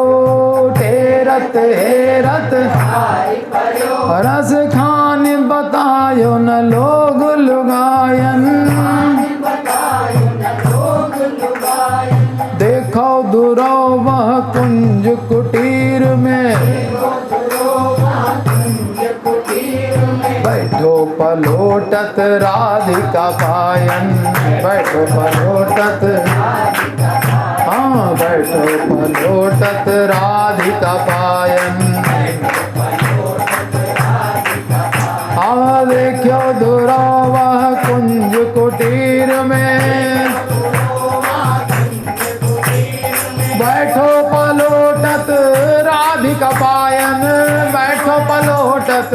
टेरत हेरत हारी पर्यो, रस खान बतायो न लोग लुगायन, देखो दुरो वह कुंज कुटीर में, बैठो पलोटत राधिका पायन, बैठो पलोटत, हाँ बैठो पलोटत राधिका पायन, हाँ देखो दुरो वह कुंज कुटीर में, बैठो पलोटत राधिका पायन, बैठो पलोटत,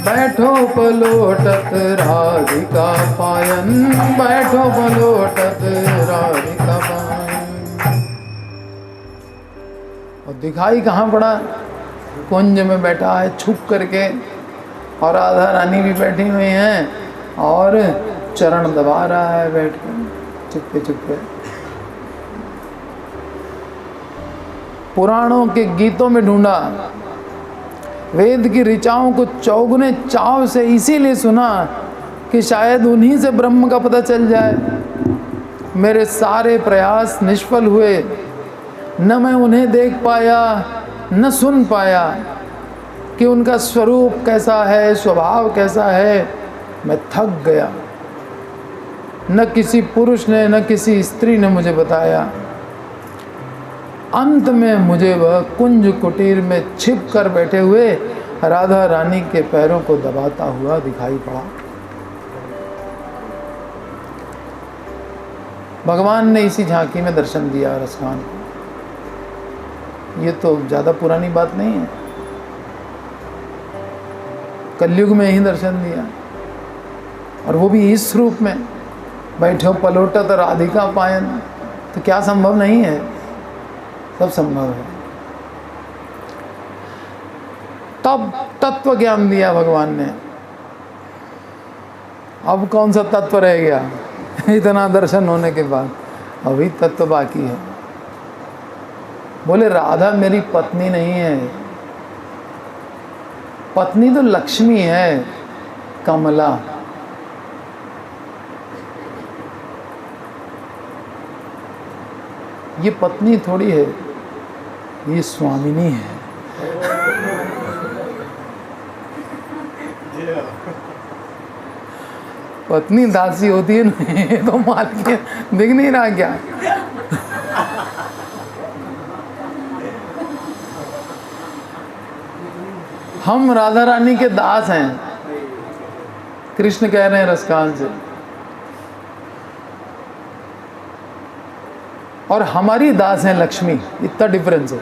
बैठो पलोटत राधिका पायन, बैठो पलोटत राधिका पायन। और दिखाई कहाँ पड़ा? कुंज में बैठा है छुप करके, और राधा रानी भी बैठी हुई हैं और चरण दबा रहा है बैठ कर चुपके चुपके। पुराणों के गीतों में ढूंढा, वेद की ऋचाओं को चौगुने चाव से इसीलिए सुना कि शायद उन्हीं से ब्रह्म का पता चल जाए। मेरे सारे प्रयास निष्फल हुए, न मैं उन्हें देख पाया न सुन पाया कि उनका स्वरूप कैसा है, स्वभाव कैसा है। मैं थक गया, न किसी पुरुष ने न किसी स्त्री ने मुझे बताया। अंत में मुझे वह कुंज कुटीर में छिप कर बैठे हुए राधा रानी के पैरों को दबाता हुआ दिखाई पड़ा। भगवान ने इसी झांकी में दर्शन दिया रसखान को। ये तो ज़्यादा पुरानी बात नहीं है, कलयुग में ही दर्शन दिया, और वो भी इस रूप में। बैठो पलोटत राधिका पायन, तो क्या संभव नहीं है? सब संभव है। तब तत्व ज्ञान दिया भगवान ने। अब कौन सा तत्व रह गया? इतना दर्शन होने के बाद अभी तत्व बाकी है। बोले राधा मेरी पत्नी नहीं है, पत्नी तो लक्ष्मी है, कमला। ये पत्नी थोड़ी है, ये स्वामिनी है। पत्नी दासी होती है ना, ये तो मालिक है, दिख नहीं रहा क्या? हम राधा रानी के दास हैं, कृष्ण कह रहे हैं रसकान से, और हमारी दास हैं लक्ष्मी। इतना डिफरेंस है।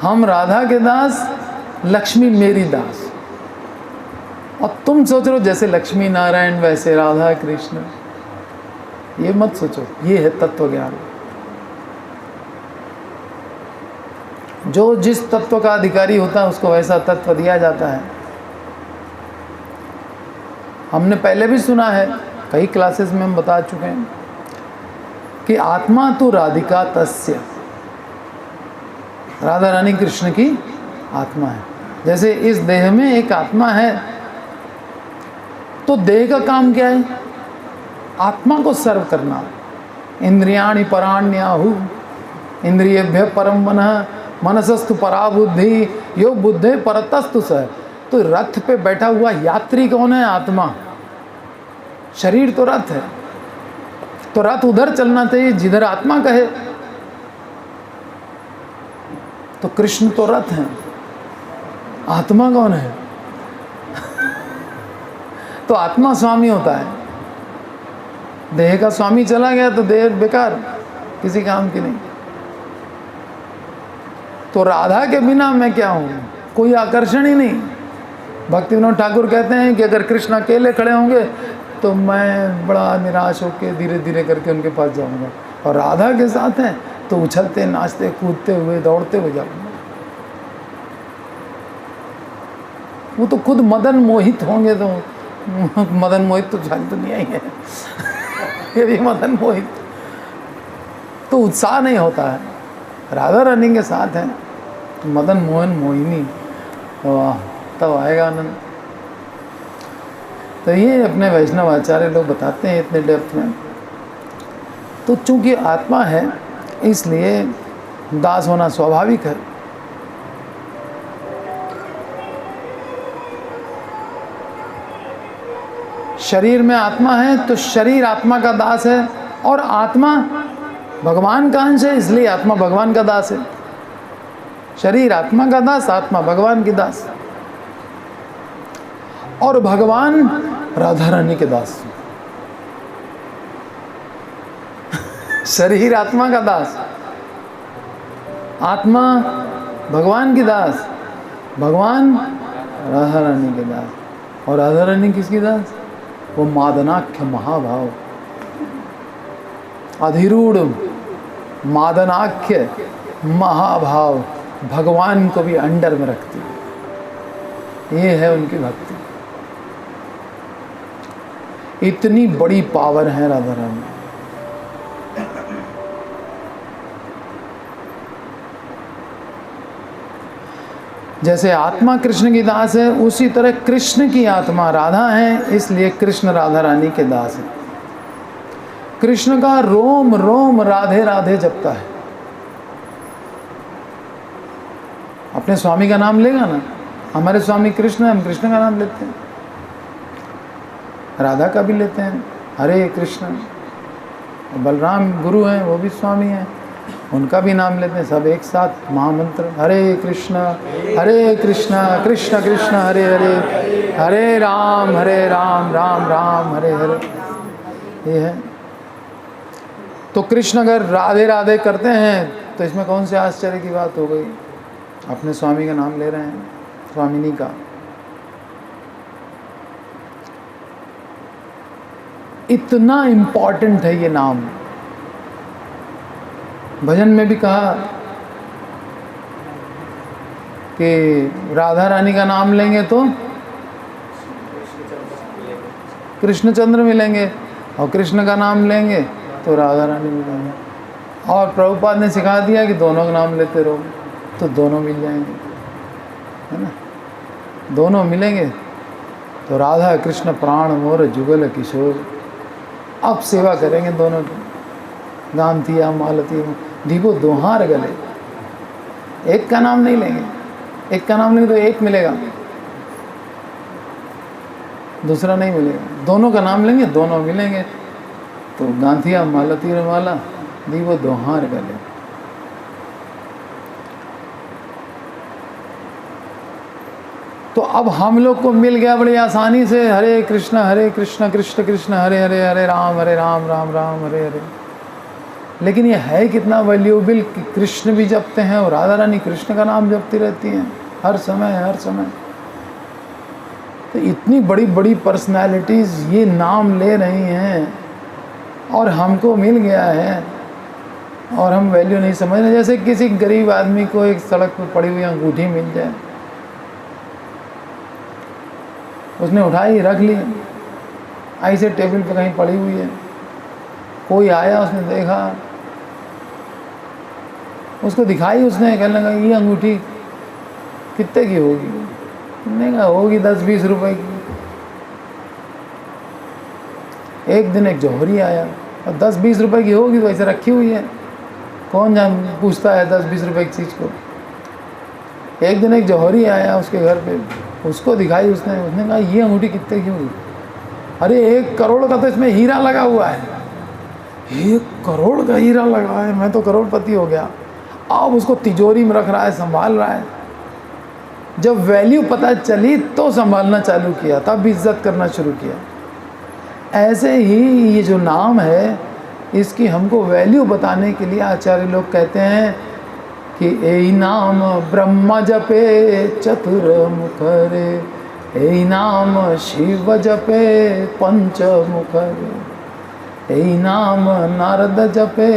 हम राधा के दास, लक्ष्मी मेरी दास। और तुम सोच रहे हो जैसे लक्ष्मी नारायण वैसे राधा कृष्ण, ये मत सोचो। ये है तत्व ज्ञान। जो जिस तत्व का अधिकारी होता है उसको वैसा तत्व दिया जाता है। हमने पहले भी सुना है, कई क्लासेस में हम बता चुके हैं कि आत्मा तो राधिका तस्य, राधा रानी कृष्ण की आत्मा है। जैसे इस देह में एक आत्मा है, तो देह का काम क्या है? आत्मा को सर्व करना। इंद्रियाणि पराण्याहु इंद्रियेभ्य परम मनः मनसस्तु परा बुद्धि यो बुद्धे परतस्तु स। तो रथ पे बैठा हुआ यात्री कौन है? आत्मा। शरीर तो रथ है, तो रथ उधर चलना चाहिए जिधर आत्मा कहे। तो कृष्ण तो रथ है, आत्मा कौन है? तो आत्मा स्वामी होता है। देह का स्वामी चला गया तो देह बेकार, किसी काम की नहीं। तो राधा के बिना मैं क्या हूँ? कोई आकर्षण ही नहीं। भक्ति विनोद ठाकुर कहते हैं कि अगर कृष्ण अकेले खड़े होंगे तो मैं बड़ा निराश होकर धीरे धीरे करके उनके पास जाऊंगा, और राधा के साथ हैं तो उछलते नाचते कूदते हुए दौड़ते हुए जाऊंगा। वो तो खुद मदन मोहित होंगे, तो मदन मोहित तो सारी दुनिया ही है। ये भी मदन मोहित, तो उत्साह नहीं होता है। राधा रानी के साथ है तो मदन मोहन मोहिनी, वाह, तब आएगा आनंद। तो ये अपने वैष्णव आचार्य लोग बताते हैं इतने डेप्थ में। तो चूंकि आत्मा है इसलिए दास होना स्वाभाविक है। शरीर में आत्मा है तो शरीर आत्मा का दास है, और आत्मा भगवान का अंश है इसलिए आत्मा भगवान का दास है। शरीर आत्मा का दास, आत्मा भगवान की दास, और भगवान राधा रानी के दास। शरीर आत्मा का दास, आत्मा भगवान की दास, भगवान राधा रानी के दास। और राधा रानी किसकी दास? वो मादनाख्य महाभाव, अधिरूढ़ मादनाख्य महाभाव भगवान को भी अंडर में रखती है। ये है उनकी भक्ति। इतनी बड़ी पावर है राधा रानी। जैसे आत्मा कृष्ण की दास है, उसी तरह कृष्ण की आत्मा राधा है, इसलिए कृष्ण राधा रानी के दास है। कृष्ण का रोम रोम राधे राधे जपता है। अपने स्वामी का नाम लेगा ना, हमारे स्वामी कृष्ण है, हम कृष्ण का नाम लेते हैं, राधा का भी लेते हैं, हरे कृष्ण। बलराम गुरु हैं, वो भी स्वामी हैं, उनका भी नाम लेते हैं। सब एक साथ महामंत्र हरे कृष्ण कृष्ण कृष्ण हरे हरे, हरे राम राम राम हरे हरे। ये है। तो कृष्ण अगर राधे राधे करते हैं तो इसमें कौन से आश्चर्य की बात हो गई? अपने स्वामी का नाम ले रहे हैं, स्वामिनी का। इतना इम्पॉर्टेंट है ये नाम। भजन में भी कहा कि राधा रानी का नाम लेंगे तो कृष्णचंद्र मिलेंगे, और कृष्ण का नाम लेंगे तो राधा रानी मिलेंगे। और प्रभुपाद ने सिखा दिया कि दोनों का नाम लेते रहो तो दोनों मिल जाएंगे, है ना। दोनों मिलेंगे तो राधा कृष्ण प्राण मोर जुगल किशोर। अब सेवा करेंगे दोनों की, गांधिया मालती दीपो दोहार गले। एक का नाम नहीं लेंगे, एक का नाम लेंगे तो एक मिलेगा, दूसरा नहीं मिलेगा। दोनों का नाम लेंगे दोनों मिलेंगे, तो गांधिया मालती माला दीपो दोहार गले। तो अब हम लोग को मिल गया बड़ी आसानी से, हरे कृष्ण कृष्ण कृष्ण हरे हरे, हरे राम राम राम हरे हरे। लेकिन ये है कितना वैल्यूएबल कि कृष्ण भी जपते हैं और राधा रानी कृष्ण का नाम जपती रहती हैं हर समय। तो इतनी बड़ी बड़ी पर्सनालिटीज़ ये नाम ले रही हैं और हमको मिल गया है और हम वैल्यू नहीं समझ रहे। जैसे किसी गरीब आदमी को एक सड़क पर पड़ी हुई अंगूठी मिल जाए, उसने उठाई रख ली, ऐसे टेबल पे कहीं पड़ी हुई है, कोई आया उसने देखा, उसको दिखाई, उसने कहने लगा ये अंगूठी कितने की होगी? मैंने कहा होगी 10-20 रुपए की। एक दिन एक जौहरी आया और 10-20 रुपए की होगी तो ऐसे रखी हुई है, कौन जान पूछता है 10-20 रुपए की चीज़ को। एक दिन एक जौहरी आया उसके घर पे, उसको दिखाई, उसने कहा ये अंगूठी कितने की होगी? अरे 1 करोड़ का तो इसमें हीरा लगा हुआ है। 1 करोड़ का हीरा लगा है, मैं तो करोड़पति हो गया। अब उसको तिजोरी में रख रहा है, संभाल रहा है। जब वैल्यू पता चली तो संभालना चालू किया, तब इज्जत करना शुरू किया। ऐसे ही ये जो नाम है इसकी हमको वैल्यू बताने के लिए आचार्य लोग कहते हैं कि ए नाम ब्रह्म जपे चतुर मुख रे, ए नाम शिव जपे पंच मुख रे, ए नाम नारद जपे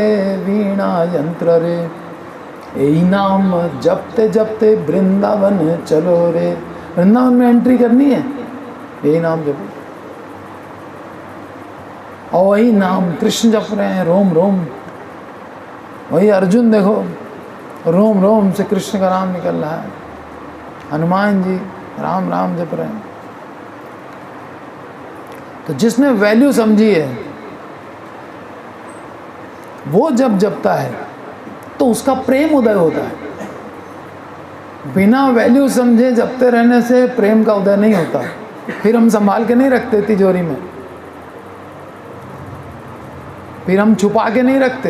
वीणा यंत्र रे, ए नाम जपते जपते वृंदावन चलो रे। वृंदावन में एंट्री करनी है, यही नाम जपो। और वही नाम कृष्ण जप रहे हैं रोम रोम। वही अर्जुन देखो रोम रोम से कृष्ण का नाम निकल रहा है। हनुमान जी राम राम जप रहे हैं। तो जिसने वैल्यू समझी है वो जब जपता है तो उसका प्रेम उदय होता है। बिना वैल्यू समझे जपते रहने से प्रेम का उदय नहीं होता। फिर हम संभाल के नहीं रखते तिजोरी में, फिर हम छुपा के नहीं रखते,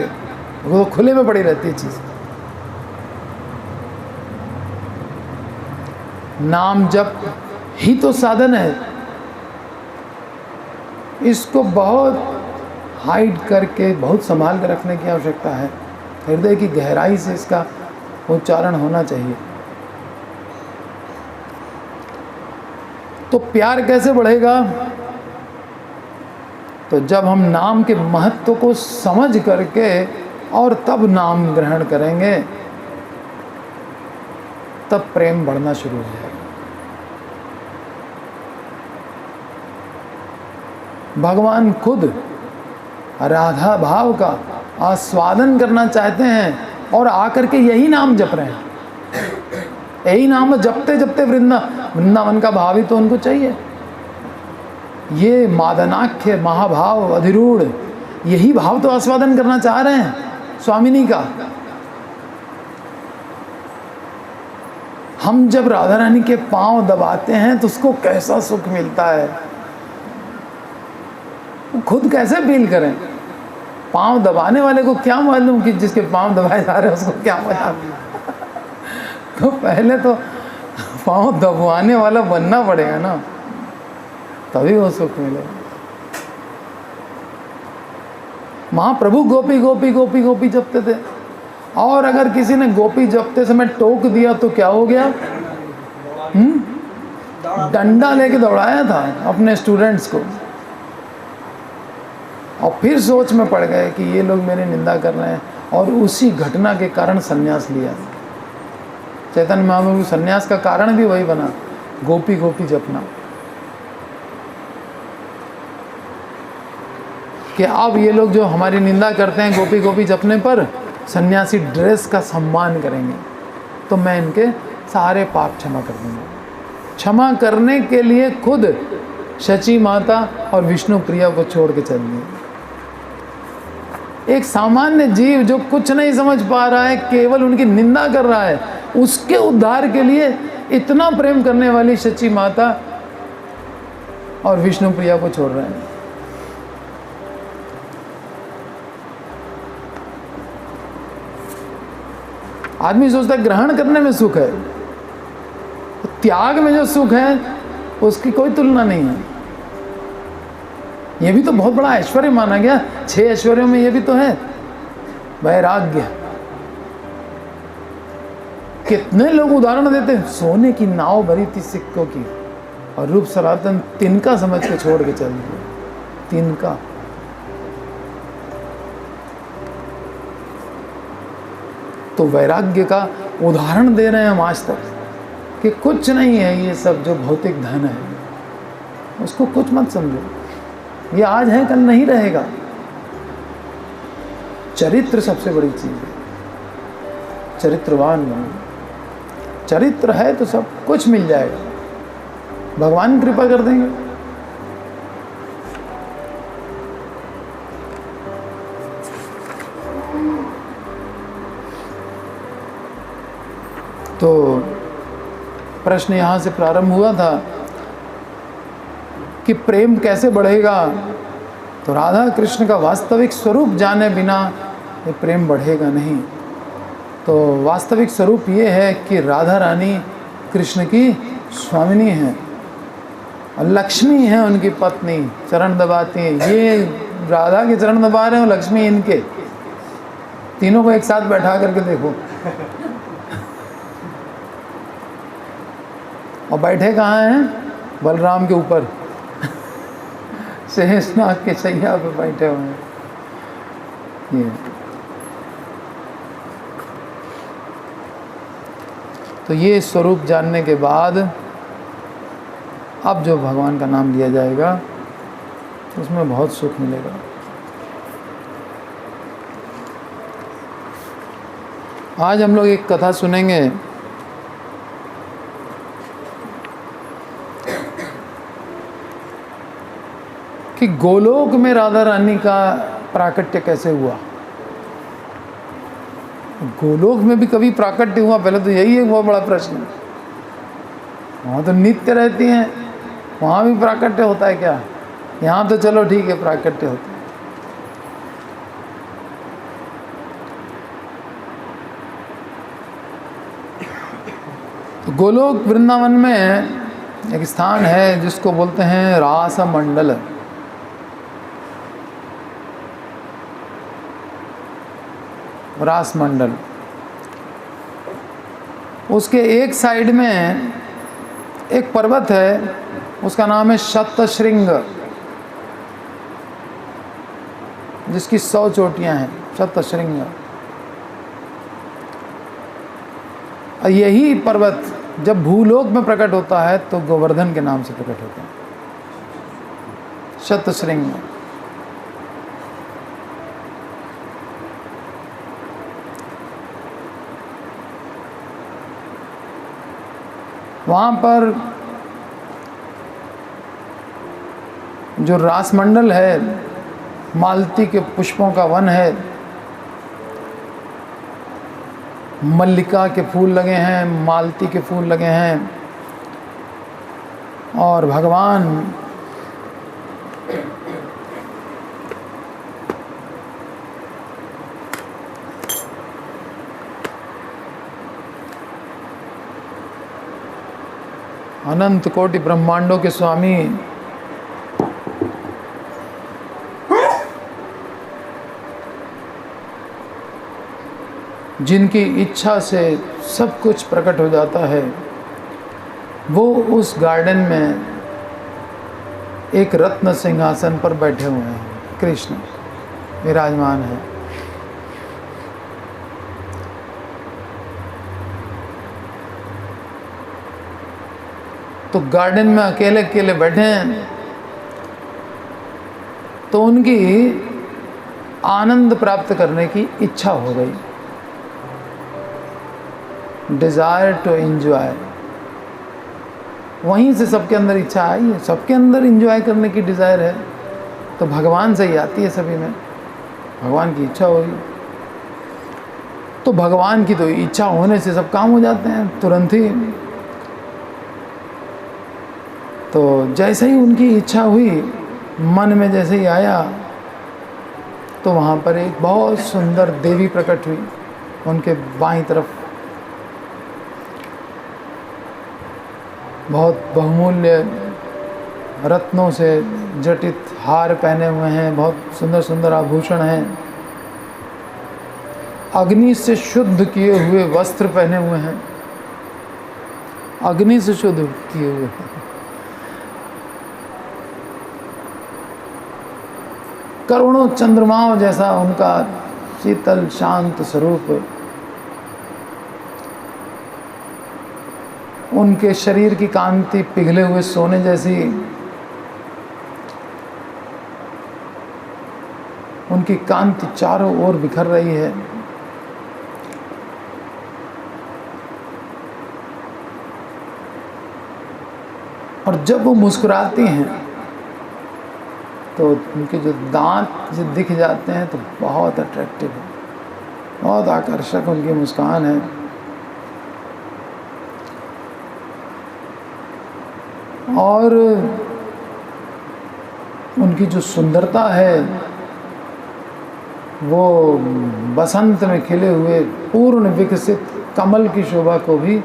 वो तो खुले में पड़ी रहती है चीज़। नाम जप ही तो साधन है, इसको बहुत हाइड करके बहुत संभाल कर रखने की आवश्यकता है। हृदय की गहराई से इसका उच्चारण होना चाहिए। तो प्यार कैसे बढ़ेगा? तो जब हम नाम के महत्व को समझ करके और तब नाम ग्रहण करेंगे, तब प्रेम बढ़ना शुरू हो जाएगा। भगवान खुद राधा भाव का आस्वादन करना चाहते हैं और आकर के यही नाम जप रहे हैं। यही नाम जपते जपते वृंदावन का भाव ही तो उनको चाहिए। ये मादनाख्य महाभाव अधिरूढ़ यही भाव तो आस्वादन करना चाह रहे हैं स्वामिनी का। हम जब राधा रानी के पांव दबाते हैं तो उसको कैसा सुख मिलता है, खुद कैसे फील करें। पांव दबाने वाले को क्या मालूम कि जिसके पांव दबाए जा रहे हैं उसको क्या मजा। तो पहले तो पांव दबाने वाला बनना पड़ेगा ना, तभी वो सुख मिलेगा। महाप्रभु गोपी गोपी गोपी गोपी जपते थे, और अगर किसी ने गोपी जपते समय टोक दिया तो क्या हो गया? डंडा लेके दौड़ाया था अपने स्टूडेंट्स को। और फिर सोच में पड़ गए कि ये लोग मेरी निंदा कर रहे हैं, और उसी घटना के कारण संन्यास लिया। चैतन्य महाप्रभु संन्यास का कारण भी वही बना, गोपी गोपी जपना, कि अब ये लोग जो हमारी निंदा करते हैं गोपी गोपी जपने पर, सन्यासी ड्रेस का सम्मान करेंगे, तो मैं इनके सारे पाप क्षमा कर दूंगा। क्षमा करने के लिए खुद शची माता और विष्णु प्रिया को छोड़ के चल दिए। एक सामान्य जीव जो कुछ नहीं समझ पा रहा है, केवल उनकी निंदा कर रहा है, उसके उद्धार के लिए इतना प्रेम करने वाली शची माता और विष्णु प्रिया को छोड़ रहे हैं। आदमी सोचता है ग्रहण करने में सुख है, त्याग में जो सुख है उसकी कोई तुलना नहीं है। ये भी तो बहुत बड़ा ऐश्वर्य माना गया, 6 ऐश्वर्यों में ये भी तो है। वैराग्य, कितने लोग उदाहरण देते हैं, सोने की नाव भरी थी सिक्कों की, और रूप सनातन तिनका समझ के छोड़ के चल दिए। तिनका, तो वैराग्य का उदाहरण दे रहे हैं हम आज तक, कि कुछ नहीं है ये सब जो भौतिक धन है, उसको कुछ मत समझो, ये आज है कल नहीं रहेगा। चरित्र सबसे बड़ी चीज है, चरित्रवान बनो। चरित्र है तो सब कुछ मिल जाएगा, भगवान कृपा कर देंगे। तो प्रश्न यहाँ से प्रारंभ हुआ था कि प्रेम कैसे बढ़ेगा, तो राधा कृष्ण का वास्तविक स्वरूप जाने बिना ये प्रेम बढ़ेगा नहीं। तो वास्तविक स्वरूप ये है कि राधा रानी कृष्ण की स्वामिनी हैं और लक्ष्मी है उनकी पत्नी, चरण दबाती हैं। ये राधा के चरण दबा रहे हो, लक्ष्मी इनके। तीनों को एक साथ बैठा करके देखो, और बैठे कहाँ हैं? बलराम के ऊपर शेषनाग के शैया पे बैठे हुए हैं। ये तो ये स्वरूप जानने के बाद अब जो भगवान का नाम लिया जाएगा उसमें बहुत सुख मिलेगा। आज हम लोग एक कथा सुनेंगे कि गोलोक में राधा रानी का प्राकट्य कैसे हुआ। गोलोक में भी कभी प्राकट्य हुआ? पहले तो यही एक बहुत बड़ा प्रश्न। वहाँ तो नित्य रहती हैं, वहाँ भी प्राकट्य होता है क्या? यहाँ तो चलो ठीक है प्राकट्य होता है। तो गोलोक वृंदावन में एक स्थान है जिसको बोलते हैं रास मंडल। रास मंडल, उसके एक साइड में एक पर्वत है, उसका नाम है शतशृंग, जिसकी 100 चोटियां हैं। शतशृंग, और यही पर्वत जब भूलोक में प्रकट होता है तो गोवर्धन के नाम से प्रकट होता है, शतशृंग। वहाँ पर जो रासमंडल है, मालती के पुष्पों का वन है, मल्लिका के फूल लगे हैं, मालती के फूल लगे हैं, और भगवान अनंत कोटि ब्रह्मांडों के स्वामी जिनकी इच्छा से सब कुछ प्रकट हो जाता है, वो उस गार्डन में एक रत्न सिंहासन पर बैठे हुए हैं। कृष्ण विराजमान है। तो गार्डन में अकेले अकेले बैठे हैं, तो उनकी आनंद प्राप्त करने की इच्छा हो गई, डिजायर टू एंजॉय। वहीं से सबके अंदर इच्छा आई है, सबके अंदर एंजॉय करने की डिजायर है, तो भगवान से ही आती है सभी में, भगवान की इच्छा होगी। तो भगवान की तो इच्छा होने से सब काम हो जाते हैं तुरंत ही। तो जैसे ही उनकी इच्छा हुई, मन में जैसे ही आया, तो वहाँ पर एक बहुत सुंदर देवी प्रकट हुई उनके बाईं तरफ। बहुत बहुमूल्य रत्नों से जटित हार पहने हुए हैं, बहुत सुंदर सुंदर आभूषण हैं, अग्नि से शुद्ध किए हुए वस्त्र पहने हुए हैं, अग्नि से शुद्ध किए हुए हैं। करोड़ों चंद्रमाओं जैसा उनका शीतल शांत स्वरूप, उनके शरीर की कांति पिघले हुए सोने जैसी, उनकी कांति चारों ओर बिखर रही है। और जब वो मुस्कुराती हैं तो उनके जो दांत जो दिख जाते हैं तो बहुत अट्रैक्टिव है, बहुत आकर्षक उनकी मुस्कान है। और उनकी जो सुंदरता है वो बसंत में खिले हुए पूर्ण विकसित कमल की शोभा को भी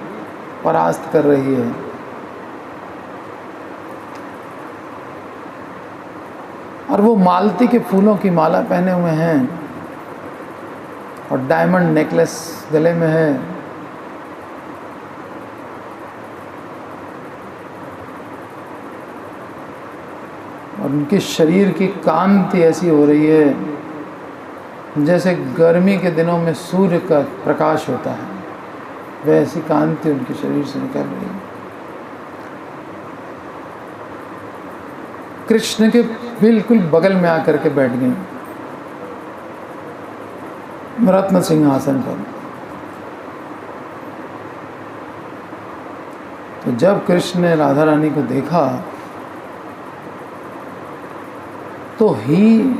परास्त कर रही है। और वो मालती के फूलों की माला पहने हुए हैं और डायमंड नेकलेस गले में है। और उनके शरीर की कांति ऐसी हो रही है जैसे गर्मी के दिनों में सूर्य का प्रकाश होता है, वैसी कांति उनके शरीर से निकल रही है। कृष्ण के बिल्कुल बगल में आकर के बैठ गई रत्न सिंहासन पर। तो जब कृष्ण ने राधा रानी को देखा तो ही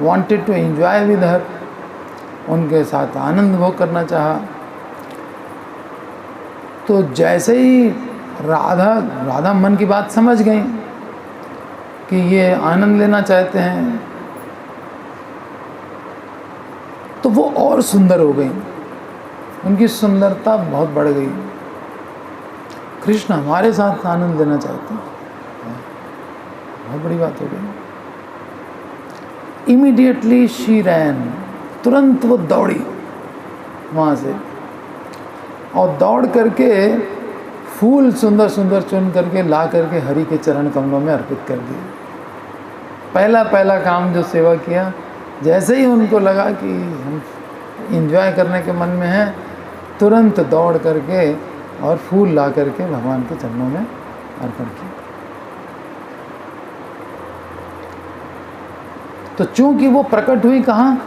wanted to enjoy with her, उनके साथ आनंद भोग करना चाहा। तो जैसे ही राधा मन की बात समझ गई कि ये आनंद लेना चाहते हैं, तो वो और सुंदर हो गई, उनकी सुंदरता बहुत बढ़ गई। कृष्ण हमारे साथ आनंद लेना चाहते हैं, बहुत बड़ी बात हो गई। इमीडिएटली शी रैन, तुरंत वो दौड़ी वहाँ से, और दौड़ करके फूल सुंदर सुंदर चुन करके ला करके हरि के चरण कमलों में अर्पित कर दिए। पहला काम जो सेवा किया, जैसे ही उनको लगा कि हम एंजॉय करने के मन में हैं, तुरंत दौड़ करके और फूल ला करके भगवान के चरणों में अर्पण किया। तो चूंकि वो प्रकट हुई कहाँ?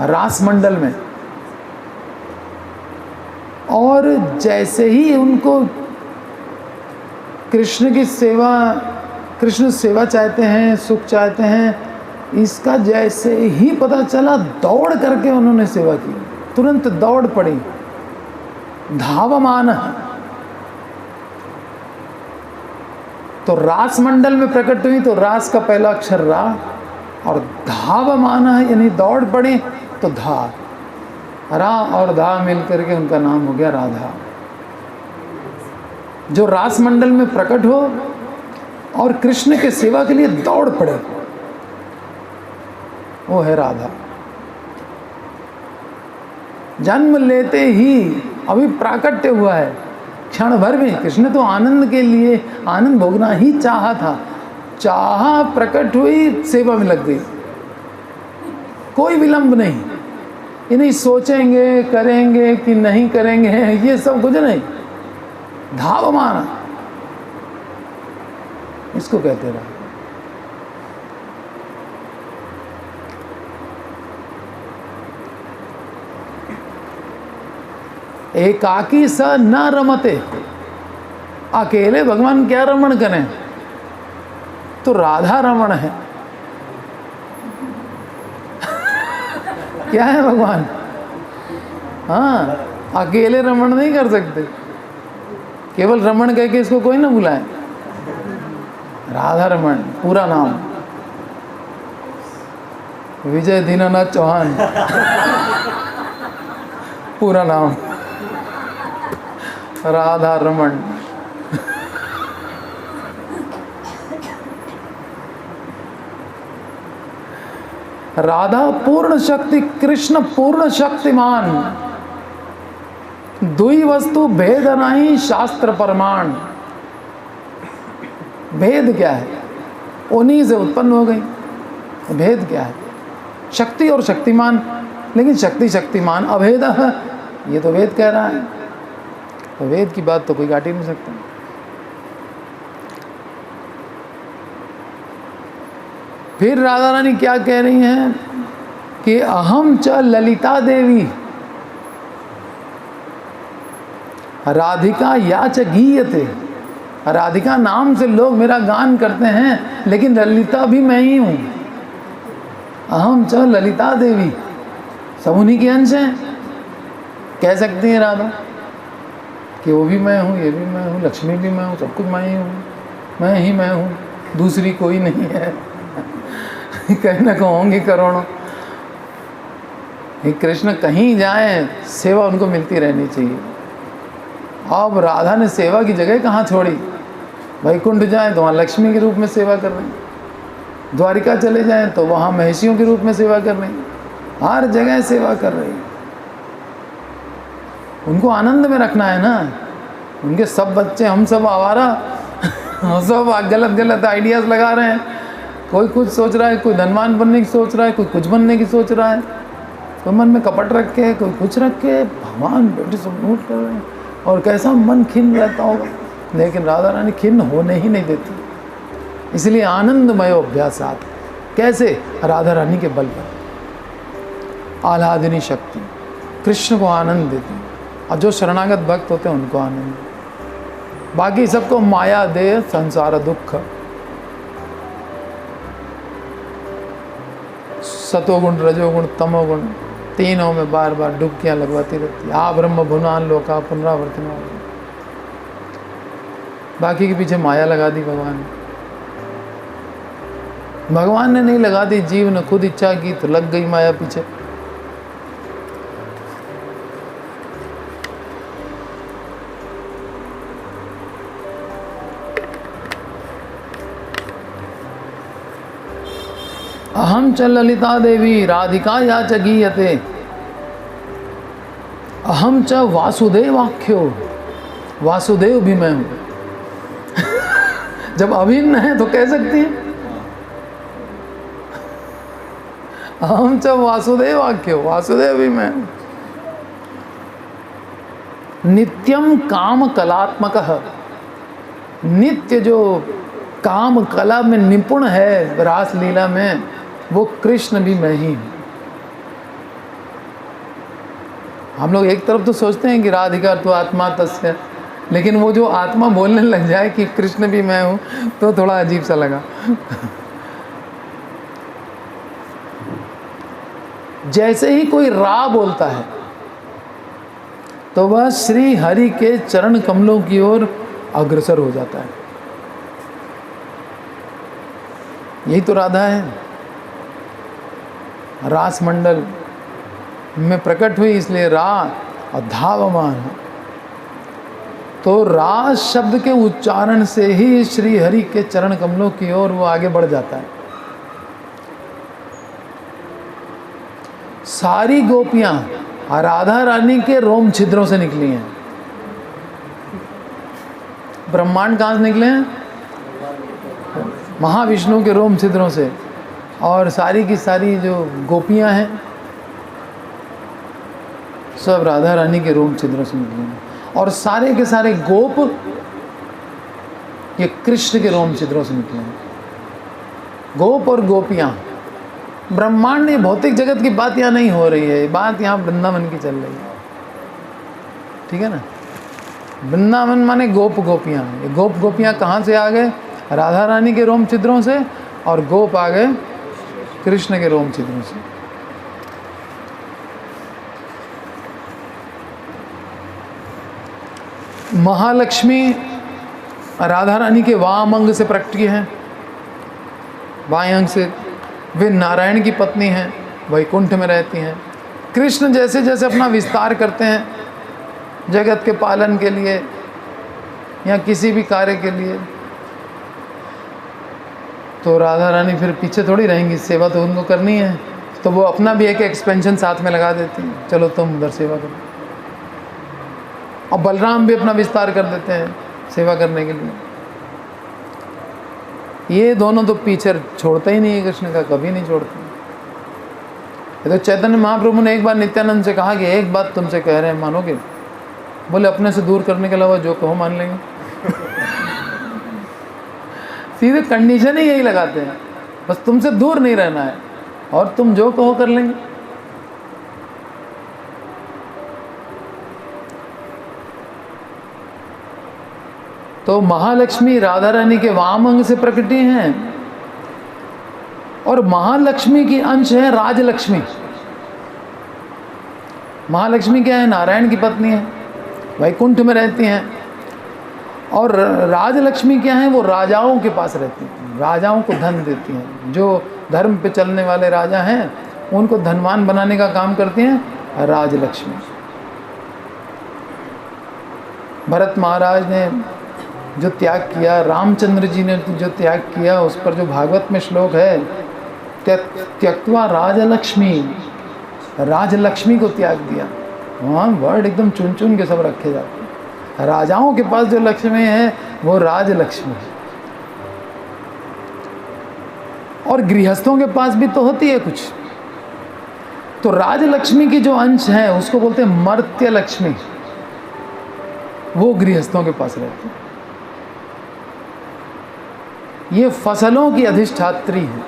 रास मंडल में। और जैसे ही उनको कृष्ण सेवा चाहते हैं, सुख चाहते हैं, इसका जैसे ही पता चला, दौड़ करके उन्होंने सेवा की, तुरंत दौड़ पड़ी। धावमान, तो रास मंडल में प्रकट हुई तो रास का पहला अक्षर रा, और धावमान यानी दौड़ पड़ी तो धा, रा और धा मिलकर के उनका नाम हो गया राधा। जो रास मंडल में प्रकट हो और कृष्ण के सेवा के लिए दौड़ पड़े, वो है राधा। जन्म लेते ही अभी प्राकट्य हुआ है, क्षण भर में कृष्ण तो आनंद के लिए आनंद भोगना ही चाहा था, चाह प्रकट हुई, सेवा में लग गई, कोई विलंब नहीं। ये नहीं सोचेंगे करेंगे कि नहीं करेंगे, ये सब कुछ नहीं, धाव माना, इसको कहते रहा। एकाकी स न रमते, अकेले भगवान क्या रमण करें, तो राधा रमण है। क्या है भगवान? हाँ, अकेले रमण नहीं कर सकते, केवल रमण कह के इसको कोई ना बुलाए। राधा रमण पूरा नाम विजय दीनानाथ चौहान, पूरा नाम राधा रमण। राधा पूर्ण शक्ति, कृष्ण पूर्ण शक्तिमान, दुई वस्तु भेद नहीं शास्त्र प्रमाण। भेद क्या है? उन्हीं से उत्पन्न हो गई। भेद क्या है? शक्ति और शक्तिमान, लेकिन शक्ति शक्तिमान अभेद है, ये तो वेद कह रहा है, तो वेद की बात तो कोई काट ही नहीं सकता। फिर राधा रानी क्या कह रही हैं कि अहम च ललिता देवी राधिका या च गीयते। राधिका नाम से लोग मेरा गान करते हैं, लेकिन ललिता भी मैं ही हूँ। अहम च ललिता देवी, सब उन्हीं के अंश हैं। कह सकती है राधा कि वो भी मैं हूँ, ये भी मैं हूँ, लक्ष्मी भी मैं हूँ, सब कुछ मैं ही हूँ, मैं हूँ, दूसरी कोई नहीं है। कहीं ना होंगे करोड़ों। कृष्ण कहीं जाएं, सेवा उनको मिलती रहनी चाहिए। अब राधा ने सेवा की जगह कहाँ छोड़ी? वैकुंठ जाएं तो वहाँ लक्ष्मी के रूप में सेवा कर रहे हैं, द्वारिका चले जाएं तो वहाँ महिषियों के रूप में सेवा कर रहे हैं, हर जगह सेवा कर रही है। उनको आनंद में रखना है ना। उनके सब बच्चे, हम सब आवारा, हम सब गलत गलत आइडियाज़ लगा रहे हैं। कोई कुछ सोच रहा है, कोई धनवान बनने की सोच रहा है, कोई कुछ बनने की सोच रहा है, कोई मन में कपट रख के, कोई कुछ रख के। भगवान बेटे सब नोट कर रहे हैं, और कैसा मन खिन्न रहता होगा। लेकिन राधा रानी खिन्न होने ही नहीं देती, इसलिए आनंदमय अभ्यासात। कैसे? राधा रानी के बल पर आह्लादिनी शक्ति कृष्ण को आनंद देती, और जो शरणागत भक्त होते हैं उनको आनंद, बाकी सबको माया दे संसार दुख। सतोगुण, रजोगुण, तमोगुण, तीनों में बार बार डुबकियां लगवाती रहती है। आ ब्रह्म भुनान लोका पुनरावर्तन। बाकी के पीछे माया लगा दी भगवान ने। भगवान ने नहीं लगा दी, जीव ने खुद इच्छा की तो लग गई माया पीछे। अहम च ललिता देवी राधिका या च गीयते। अहम च वासुदेवाख्यो, वासुदेव भी मैं हूं। जब अभिन्न है तो कह सकती है अहम च वासुदेवाख्यो, वासुदेव भी मैं हूं। नित्यम काम कलात्मकः, नित्य जो काम कला में निपुण है, रास लीला में, वो कृष्ण भी मैं ही हूँ। हम लोग एक तरफ तो सोचते हैं कि राधिका तो आत्मा तस्य, लेकिन वो जो आत्मा बोलने लग जाए कि कृष्ण भी मैं हूँ, तो थोड़ा अजीब सा लगा। जैसे ही कोई रा बोलता है तो वह श्री हरि के चरण कमलों की ओर अग्रसर हो जाता है। यही तो राधा है, रास मंडल में प्रकट हुई, इसलिए रा और धावमान है। तो रास शब्द के उच्चारण से ही श्री हरि के चरण कमलों की ओर वो आगे बढ़ जाता है। सारी गोपियां राधा रानी के रोम छिद्रों से निकली हैं। ब्रह्मांड कहाँ से निकले हैं? महाविष्णु के रोम छिद्रों से, और सारी की सारी जो गोपियां हैं सब राधा रानी के रोम छिद्रों से निकले हैं, और सारे के सारे गोप ये कृष्ण के रोम छिद्रों से निकले हैं। गोप और गोपियां, ब्रह्मांड, ये भौतिक जगत की बात यहाँ नहीं हो रही है, ये बात यहाँ वृंदावन की चल रही है, ठीक है ना। वृंदावन माने गोप गोपियाँ। ये गोप गोपियाँ कहाँ से आ गए? राधा रानी के रोम छिद्रों से, और गोप आ गए कृष्ण के रोम छिद्रों से। महालक्ष्मी राधा रानी के वाम अंग से प्रकट की हैं, बाएं अंग से। वे नारायण की पत्नी हैं, वैकुंठ में रहती हैं। कृष्ण जैसे जैसे अपना विस्तार करते हैं जगत के पालन के लिए या किसी भी कार्य के लिए, तो राधा रानी फिर पीछे थोड़ी रहेंगी, सेवा तो उनको करनी है, तो वो अपना भी एक एक्सपेंशन साथ में लगा देती हैं, चलो तुम उधर सेवा करो। और बलराम भी अपना विस्तार कर देते हैं सेवा करने के लिए। ये दोनों तो पीछे छोड़ते ही नहीं है कृष्ण का, कभी नहीं छोड़ते। ये तो चैतन्य महाप्रभु ने एक बार नित्यानंद से कहा कि एक बात तुमसे कह रहे हैं, मानोगे? बोले अपने से दूर करने के अलावा जो कहो मान लेंगे। सीधे कंडीशन ही यही लगाते हैं, बस तुमसे दूर नहीं रहना है और तुम जो कहो कर लेंगे। तो महालक्ष्मी राधा रानी के वाम अंग से प्रकटी हैं, और महालक्ष्मी की अंश है राजलक्ष्मी। महालक्ष्मी क्या है? नारायण की पत्नी है, वैकुंठ में रहती हैं। और राजलक्ष्मी क्या है? वो राजाओं के पास रहती हैं, राजाओं को धन देती हैं। जो धर्म पे चलने वाले राजा हैं उनको धनवान बनाने का काम करती हैं राजलक्ष्मी। भरत महाराज ने जो त्याग किया, रामचंद्र जी ने जो त्याग किया, उस पर जो भागवत में श्लोक है, त्यक्त्वा राजलक्ष्मी, राजलक्ष्मी को त्याग दिया। वहाँ वर्ड एकदम चुन चुन के सब रखे जाते हैं। राजाओं के पास जो लक्ष्मी है वो राजलक्ष्मी है, और गृहस्थों के पास भी तो होती है कुछ। तो राजलक्ष्मी की जो अंश है उसको बोलते हैं मर्त्य लक्ष्मी, वो गृहस्थों के पास रहती है। ये फसलों की अधिष्ठात्री है।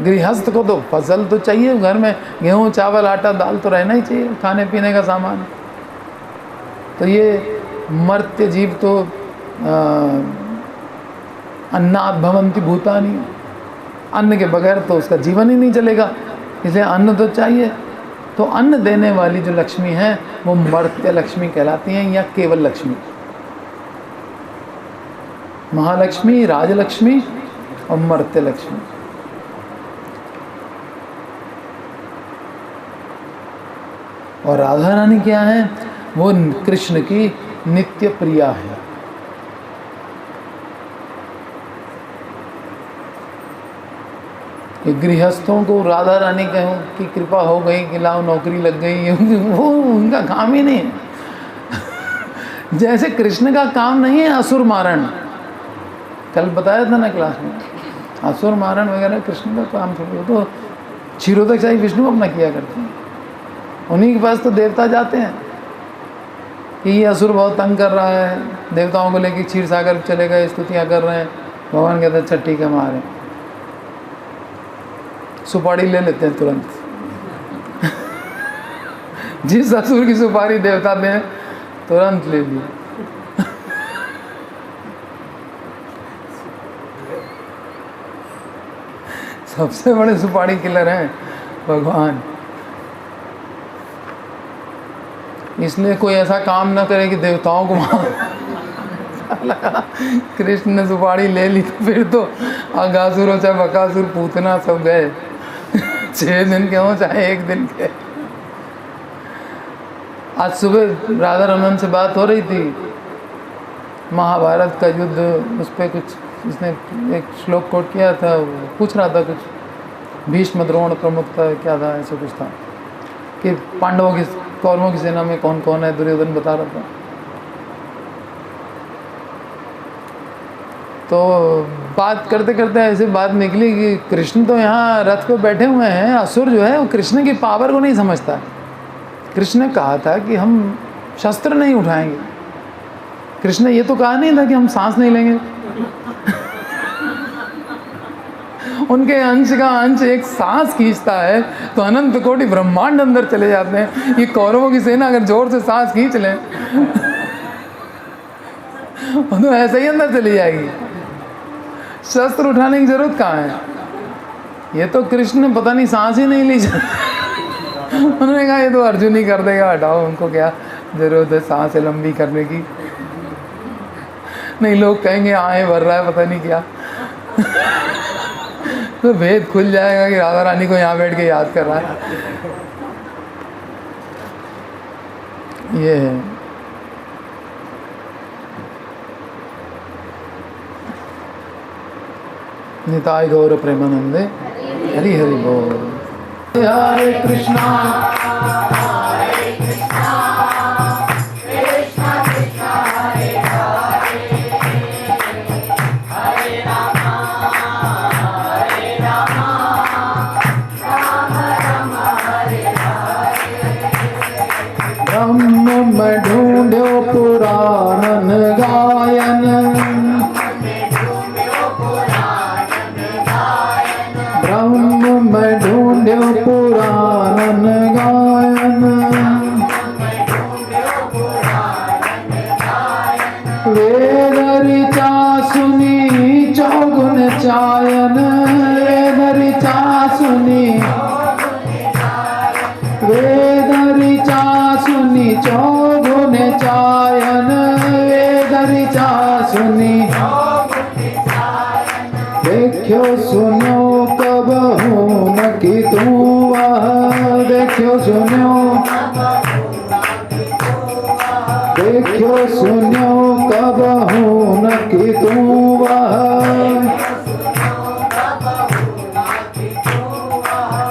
गृहस्थ को तो फसल तो चाहिए, घर में गेहूं चावल आटा दाल तो रहना ही चाहिए, खाने पीने का सामान। तो ये मर्त्य जीव तो अन्नात् भवन्ति भूतानि, अन्न के बगैर तो उसका जीवन ही नहीं चलेगा, इसलिए अन्न तो चाहिए। तो अन्न देने वाली जो लक्ष्मी है वो मर्त्य लक्ष्मी कहलाती हैं, या केवल लक्ष्मी। महालक्ष्मी, राजलक्ष्मी और मर्त्य लक्ष्मी। और राधा रानी क्या है? वो कृष्ण की नित्य प्रिया है। गृहस्थों को राधा रानी की कृपा हो गई कि लाओ नौकरी लग गई, वो उनका काम ही नहीं है। जैसे कृष्ण का काम नहीं है असुर मारण, कल बताया था ना क्लास में, असुर मारण वगैरह कृष्ण का काम थोड़ी, तो क्षीरोदकशाही विष्णु अपना किया करते हैं। उन्हीं के पास तो देवता जाते हैं कि ये असुर बहुत तंग कर रहा है, देवताओं को लेकर क्षीर सागर चले गए, स्तुतियाँ कर रहे हैं। भगवान कहते हैं अच्छा ठीक है, मारे सुपारी ले लेते हैं तुरंत। जिस असुर की सुपारी देवता दें तुरंत ले ली। सबसे बड़े सुपारी किलर हैं भगवान। इसलिए कोई ऐसा काम ना करे कि देवताओं को कृष्ण ने सुपारी ले ली तो फिर तो अगासुर हो चाहे बकासुर पूतना सब गए, 6 दिन के हो चाहे 1 दिन के। आज सुबह राधा रमन से बात हो रही थी, महाभारत का युद्ध, उस पर कुछ इसने एक श्लोक कोट किया था, पूछ रहा था कुछ भीष्म द्रोण प्रमुख था, क्या था, ऐसा कुछ था कि पांडवों की कौरवों की सेना में कौन कौन है, दुर्योधन बता रहा था। तो बात करते करते ऐसी बात निकली कि कृष्ण तो यहाँ रथ पे बैठे हुए हैं, असुर जो है वो कृष्ण की पावर को नहीं समझता। कृष्ण ने कहा था कि हम शस्त्र नहीं उठाएंगे। कृष्ण ने ये तो कहा नहीं था कि हम सांस नहीं लेंगे। उनके अंश का अंश एक सांस खींचता है तो अनंत कोटि ब्रह्मांड अंदर चले जाते हैं। ये कौरवों की सेना अगर जोर से सांस खींच लें तो ऐसे ही अंदर चली जाएगी। शस्त्र उठाने की जरूरत कहाँ है? ये तो कृष्ण ने पता नहीं सांस ही नहीं ली। उन्होंने कहा ये तो अर्जुन ही कर देगा, हटाओ, उनको क्या जरूरत है सांसें लंबी करने की। नहीं, लोग कहेंगे आए भर रहा है पता नहीं क्या। तो भेद खुल जाएगा कि राधा रानी को यहाँ बैठ के याद कर रहा है। ये है निताय गौर प्रेमानंदे। हरि हरि बोल। हरे कृष्णा ब्रह्म में ढूंढो पुराणन गायन, ब्रह्म में ढूंढो पुराणन गायन, वेद ऋचा सुनी चौगुन चायन, वेद ऋचा सुनी, वेद ऋचा सुनी चौगुन चायन, वेद ऋचा सुनी। देखो सुनो कब हूँ न कि तू वह, देखो सुनो, देखो सुनो कब हूँ न कि तू वह।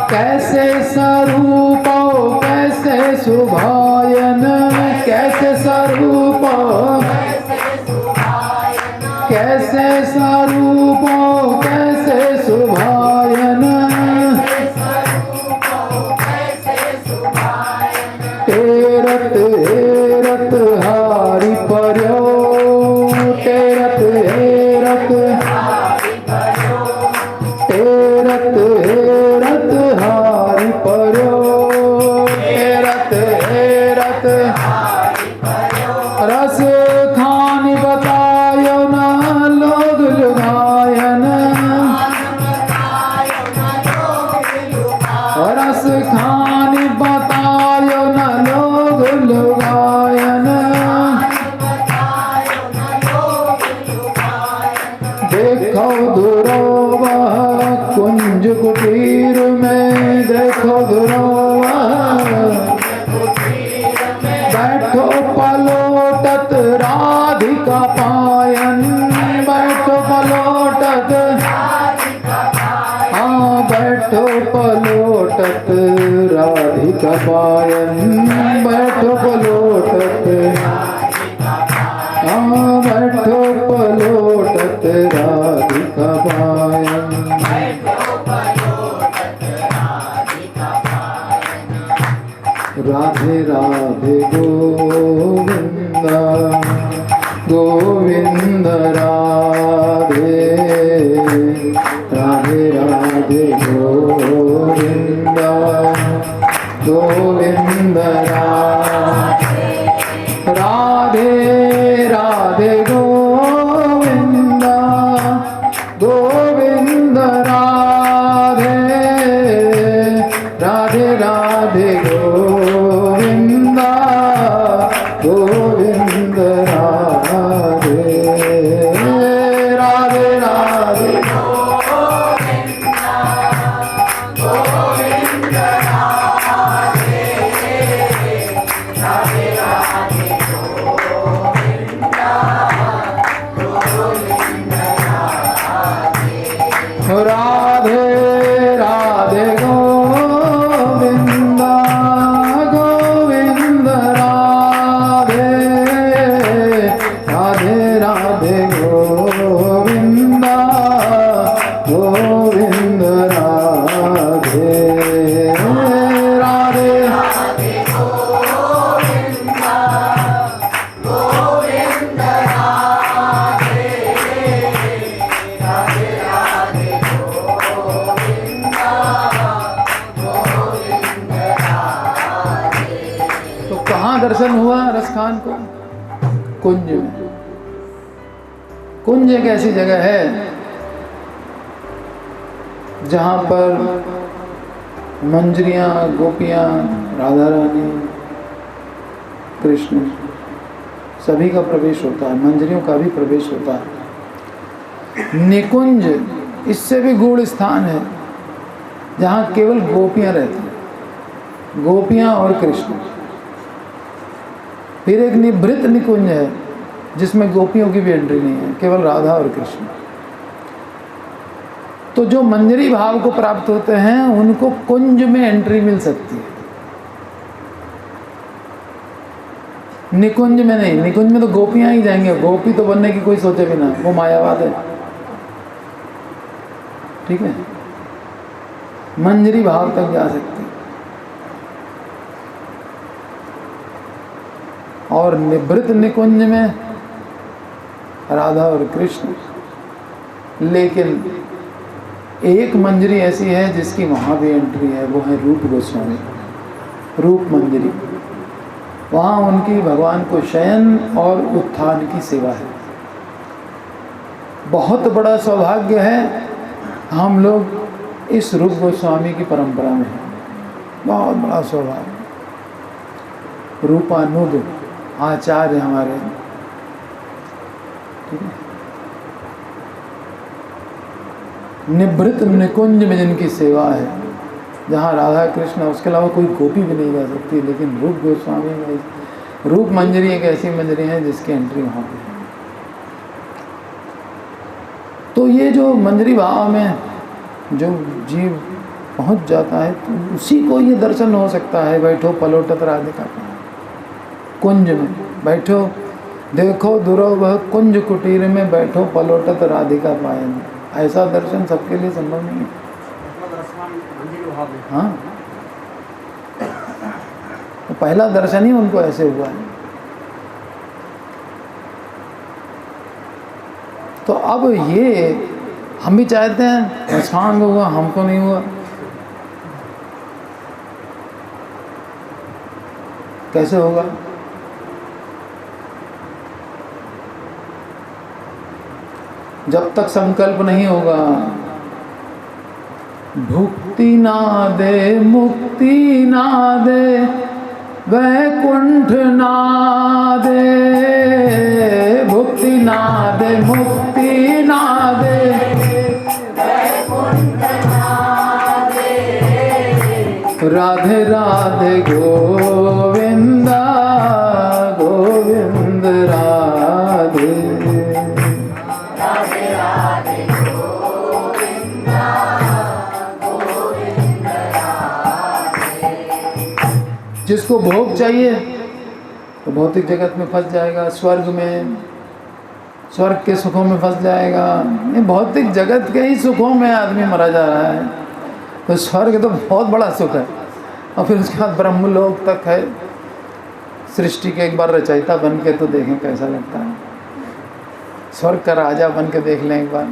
कैसे स्वरूपो कैसे सुभायन, कैसे स्वरूपो कैसे स्वरूपो कैसे सुभायन, तेरत हेरत हारि पर्यो, तेरत हेरत, तेरत हेरत हारि पर्यो, तेरत हेरत रस खानी बतायो न लोग लुगायन, रस खानी बतायो न लोग लुगायन। देखो दुरोवह कुंज कुटीर में, देखो दुरोवह बैठो पलोटत राधिका पायन, बैठो पलोटत, हाँ बैठो पलोटत राधिका पायन, बैठो पलोटत, हाँ बैठो पलोटत राधिका पायन। राधे राधे गोविंद गोविंद राधे, राधे राधे गोविंद गोविंद राधे, राधे राधे गोविंद गोविंद राधे, राधे राधे गोविंद दर्शन हुआ रसखान को? कुंज में। कुंज एक ऐसी जगह है जहाँ पर मंजरियाँ, गोपियाँ, राधा रानी, कृष्ण सभी का प्रवेश होता है, मंजरियों का भी प्रवेश होता है। निकुंज इससे भी गूढ़ स्थान है जहाँ केवल गोपियाँ रहती हैं, गोपियाँ और कृष्ण। फिर एक निभृत निकुंज है जिसमें गोपियों की भी एंट्री नहीं है, केवल राधा और कृष्ण। तो जो मंजरी भाव को प्राप्त होते हैं उनको कुंज में एंट्री मिल सकती है, निकुंज में नहीं। निकुंज में तो गोपियां ही जाएंगे, गोपी तो बनने की कोई सोचे भी ना, वो मायावाद है। ठीक है, मंजरी भाव तक जा सकती है। और निभृत निकुंज में राधा और कृष्ण। लेकिन एक मंजरी ऐसी है जिसकी वहाँ भी एंट्री है, वो है रूप गोस्वामी, रूप मंजरी। वहाँ उनकी भगवान को शयन और उत्थान की सेवा है। बहुत बड़ा सौभाग्य है हम लोग इस रूप गोस्वामी की परंपरा में हैं, बहुत बड़ा सौभाग्य। रूपानुग आचार्य हमारे, ठीक है। निभृत निकुंज में जिनकी सेवा है, जहाँ राधा कृष्ण, उसके अलावा कोई गोपी भी नहीं जा सकती, लेकिन रूप गोस्वामी में रूप मंजरी एक ऐसी मंजरी है जिसकी एंट्री वहाँ पे है। तो ये जो मंजरी भाव में जो जीव पहुँच जाता है तो उसी को ये दर्शन हो सकता है। बैठो पलोटत राधिका कुंज में, बैठो देखो दुर्लभ कुंज कुटीर में, बैठो पलोटत राधिका पायन। ऐसा दर्शन सबके लिए संभव नहीं है। हाँ, तो पहला दर्शन ही उनको ऐसे हुआ है। तो अब ये हम भी चाहते हैं रसखान को हुआ, हमको नहीं हुआ, कैसे होगा? जब तक संकल्प नहीं होगा, भुक्ति ना दे मुक्ति ना दे वैकुंठ ना दे, भुक्ति ना दे मुक्ति ना दे वैकुंठ ना दे, राधे राधे गोविंदा गोविंद राधे, जिसको भोग चाहिए तो भौतिक जगत में फंस जाएगा, स्वर्ग में, स्वर्ग के सुखों में फंस जाएगा। ये भौतिक जगत के ही सुखों में आदमी मरा जा रहा है। तो स्वर्ग तो बहुत बड़ा सुख है, और फिर उसके बाद ब्रह्मलोक तक है। सृष्टि के एक बार रचयिता बन के तो देखें कैसा लगता है। स्वर्ग का राजा बन के देख लें एक बार,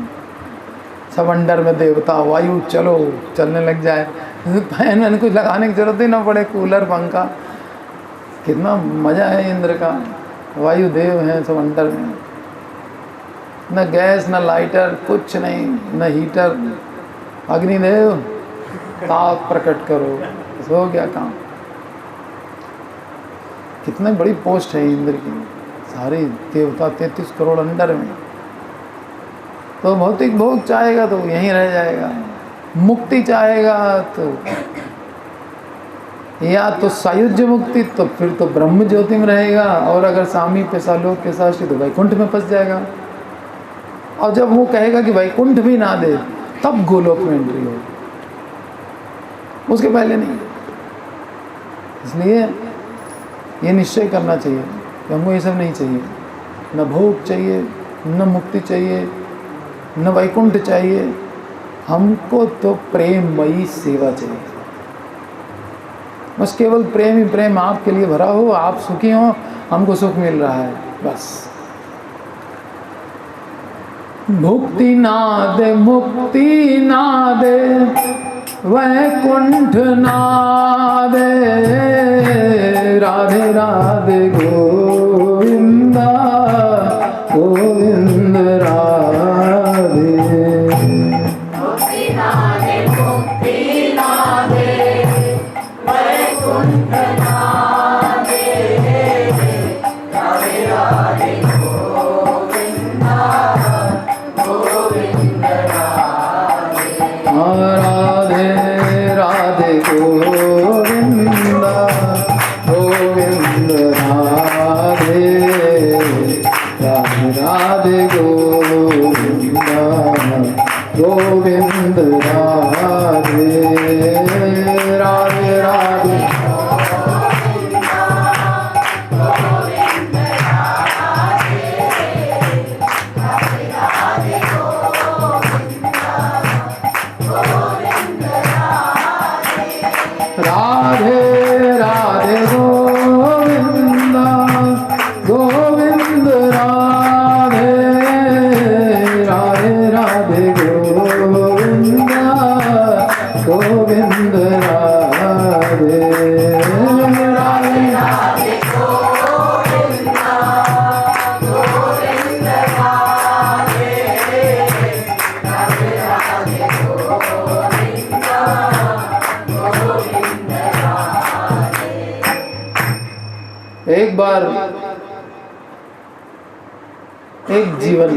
सब अंडर में देवता, वायु चलो चलने लग जाए, फैन वैन कुछ लगाने की जरूरत ही ना पड़े, कूलर पंखा, कितना मज़ा है इंद्र का। वायु देव हैं सब अंडर में, न गैस न लाइटर, कुछ नहीं, न हीटर। अग्निदेव ताप प्रकट करो, बस हो गया काम। कितनी बड़ी पोस्ट है इंद्र की, सारी देवता 33 करोड़ अंडर में। तो भौतिक भोग चाहेगा तो यहीं रह जाएगा, मुक्ति चाहेगा तो या तो सायुज्य मुक्ति, तो फिर तो ब्रह्म ज्योति में रहेगा, और अगर सामी पेशालोक के साथ तो वैकुंठ में फंस जाएगा। और जब वो कहेगा कि वैकुंठ भी ना दे, तब गोलोक में एंट्री होगी, उसके पहले नहीं। इसलिए ये निश्चय करना चाहिए कि हमको ये सब नहीं चाहिए, न भोग चाहिए, न मुक्ति चाहिए, न वैकुंठ चाहिए, हमको तो प्रेममयी सेवा चाहिए। बस केवल प्रेम ही प्रेम आपके लिए भरा हो, आप सुखी हो, हमको सुख मिल रहा है, बस। भुक्ति ना दे मुक्ति ना दे वैकुंठ नादे राधे राधे गोविंदा गोविंद राधे। राधे राधे गोविंदा गोविंद राधे राधे राधे गोविंदा गोविंद राधे राधे राधे। राधे राधे गोविंदा गोविंद राधे राधे राधे गोविंदा गोविंद राधे राधे राधे एक बार एक जीवन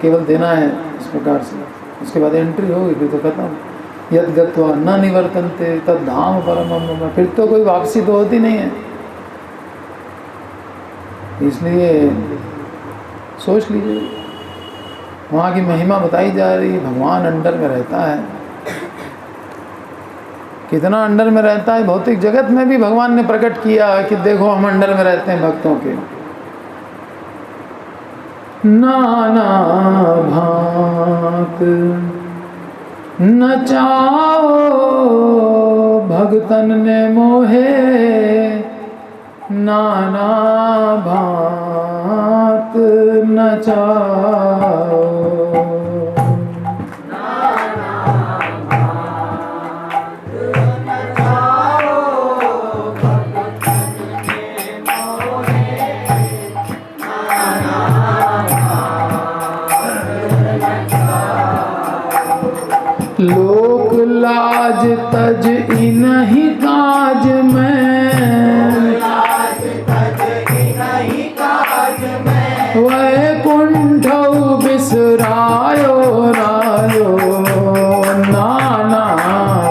केवल देना है इस प्रकार से, उसके बाद एंट्री होगी फिर तो खत्म। यद गत्वा न निवर्तन्ते तद धाम परमम मम, फिर तो कोई वापसी तो होती नहीं है। इसलिए सोच लीजिए, वहाँ की महिमा बताई जा रही है। भगवान अंडर में रहता है, कितना अंडर में रहता है। भौतिक जगत में भी भगवान ने प्रकट किया कि देखो हम अंडर में रहते हैं भक्तों के। नाना भांत नचाओ भगतन ने मोहे, नाना भांत नचाओ। लोक लाज तज इनहि काज में, वैकुंठ बिसरायो रायो, नाना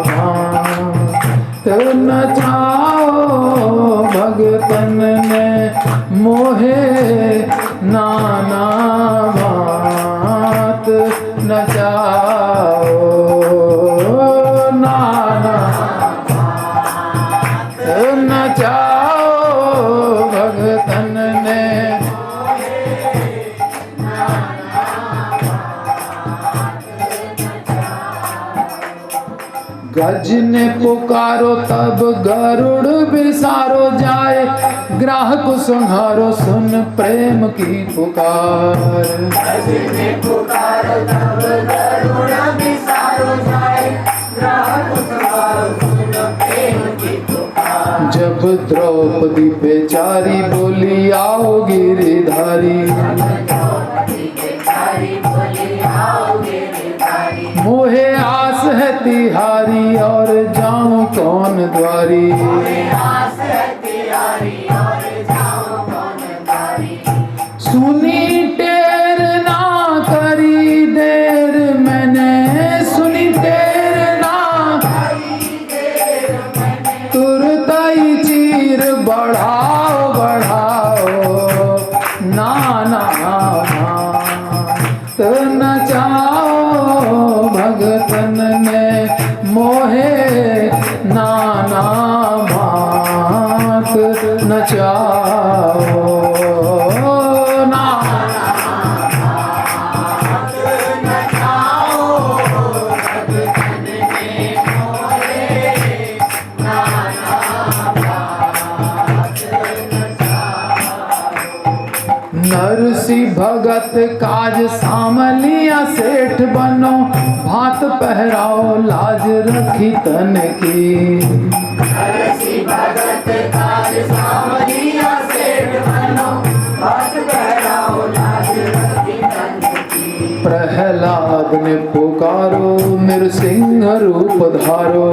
भांत नचाओ भगतन ने मोहे, नाना भांत नचाओ, नाना नचाओ भगतन ने। गज ने पुकारो तब गरुड़ बिसारो जाए, ग्राहक संहारो सुन प्रेम की पुकार। गज ने पुकारो तब गरुड़ बिसारो जाए, ग्राहक संहारो सुन प्रेम की पुकार। जब द्रौपदी बेचारी बोली आओ गिरिधारी, मोहे आस है तिहारी और जाऊं कौन द्वारी, सुनी टेर ना करी देर, मैंने सुनी टेर ना तुरंत ही चीर बढ़ाओ बढ़ाओ, नाना भांत नचाओ भगतन ने मोहे, नाना भांत नचाओ, नाना भांत नचाओ भगतन ने मोहे, नाना भांत नचाओ। नरसिंह करसी भगत काज सामलिया सेठ बनो भात पहराओ लाज रखी तन की करसी भगत काज सामलिया सेठ बनो भात पहराओ लाज रखी तन की। प्रहलाद ने पुकारो नृसिंह रूप धारो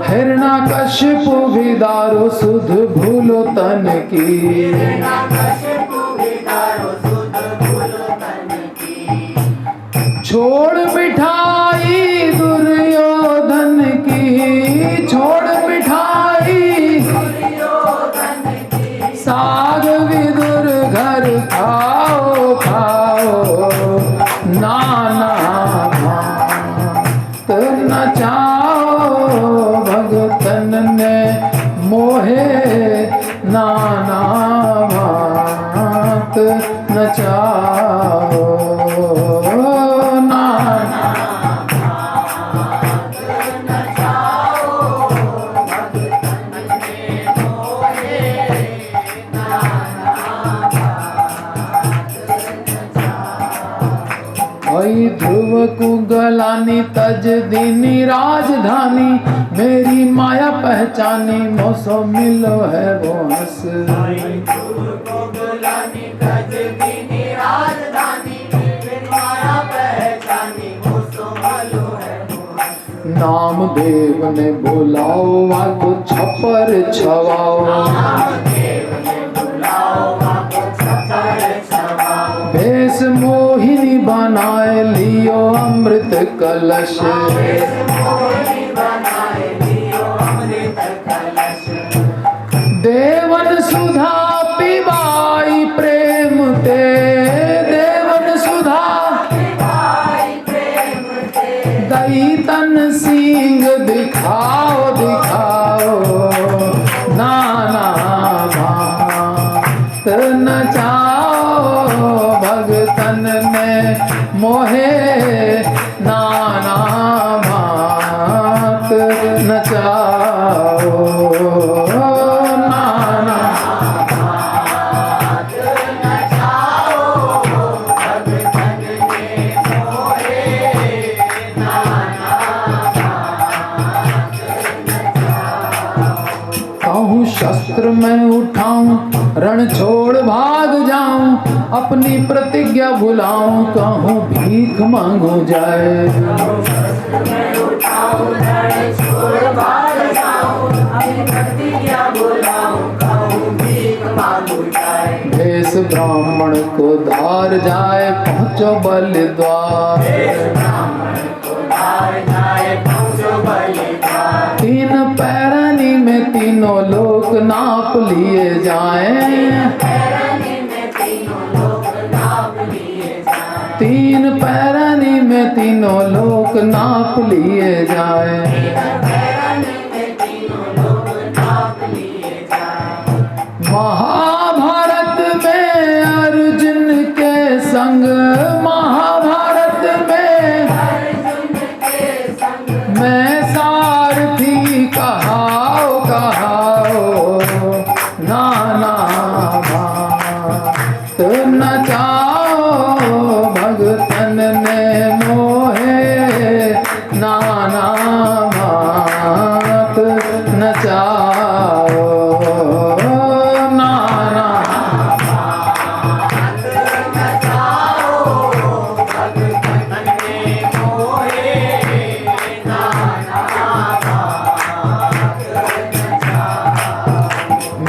हिरण्यकशिपु विदारो सुध भूलो तन की छोड़ बिठाई दुर्योधन की छोड़ बिठाई साग विदुर घर खाओ खाओ नाना भात नचाओ भगतन ने मोहे नाना भात नचाओ नाना भई ध्रुव कुगलानी तज दीनी राजधानी मेरी माया पहचानी मोसो मिलो है वो हंस नामदेव ने बुलाओ वाको छपर छवाओ भेष मोहिनी बनाए लियो अमृत कलश देवन सुधा पिबाई प्रेम ते देवन सुधा दई तन सिंह दिखाओ दिखाओ नाना भात नचाओ भगतन ने मोहे नाना भात नचाओ नाना कहूँ शस्त्र मैं उठाऊं रण छोड़ भाग जाऊं अपनी प्रतिज्ञा भुलाऊं कहूँ भीख मांगू जाए भेष ब्राह्मण को धार जाए पहुँचो बल द्वार तीन पैरानी में तीनों लोक नाप लिए जाएं तीन पैरानी में तीनों लोक नाप लिए जाएं महाभारत में अर्जुन के संग महाभारत में मैं सारथी कहाओ कहाओ नाना भात नचाओ भगतन ने मोहे नाना भात नचाओ नाना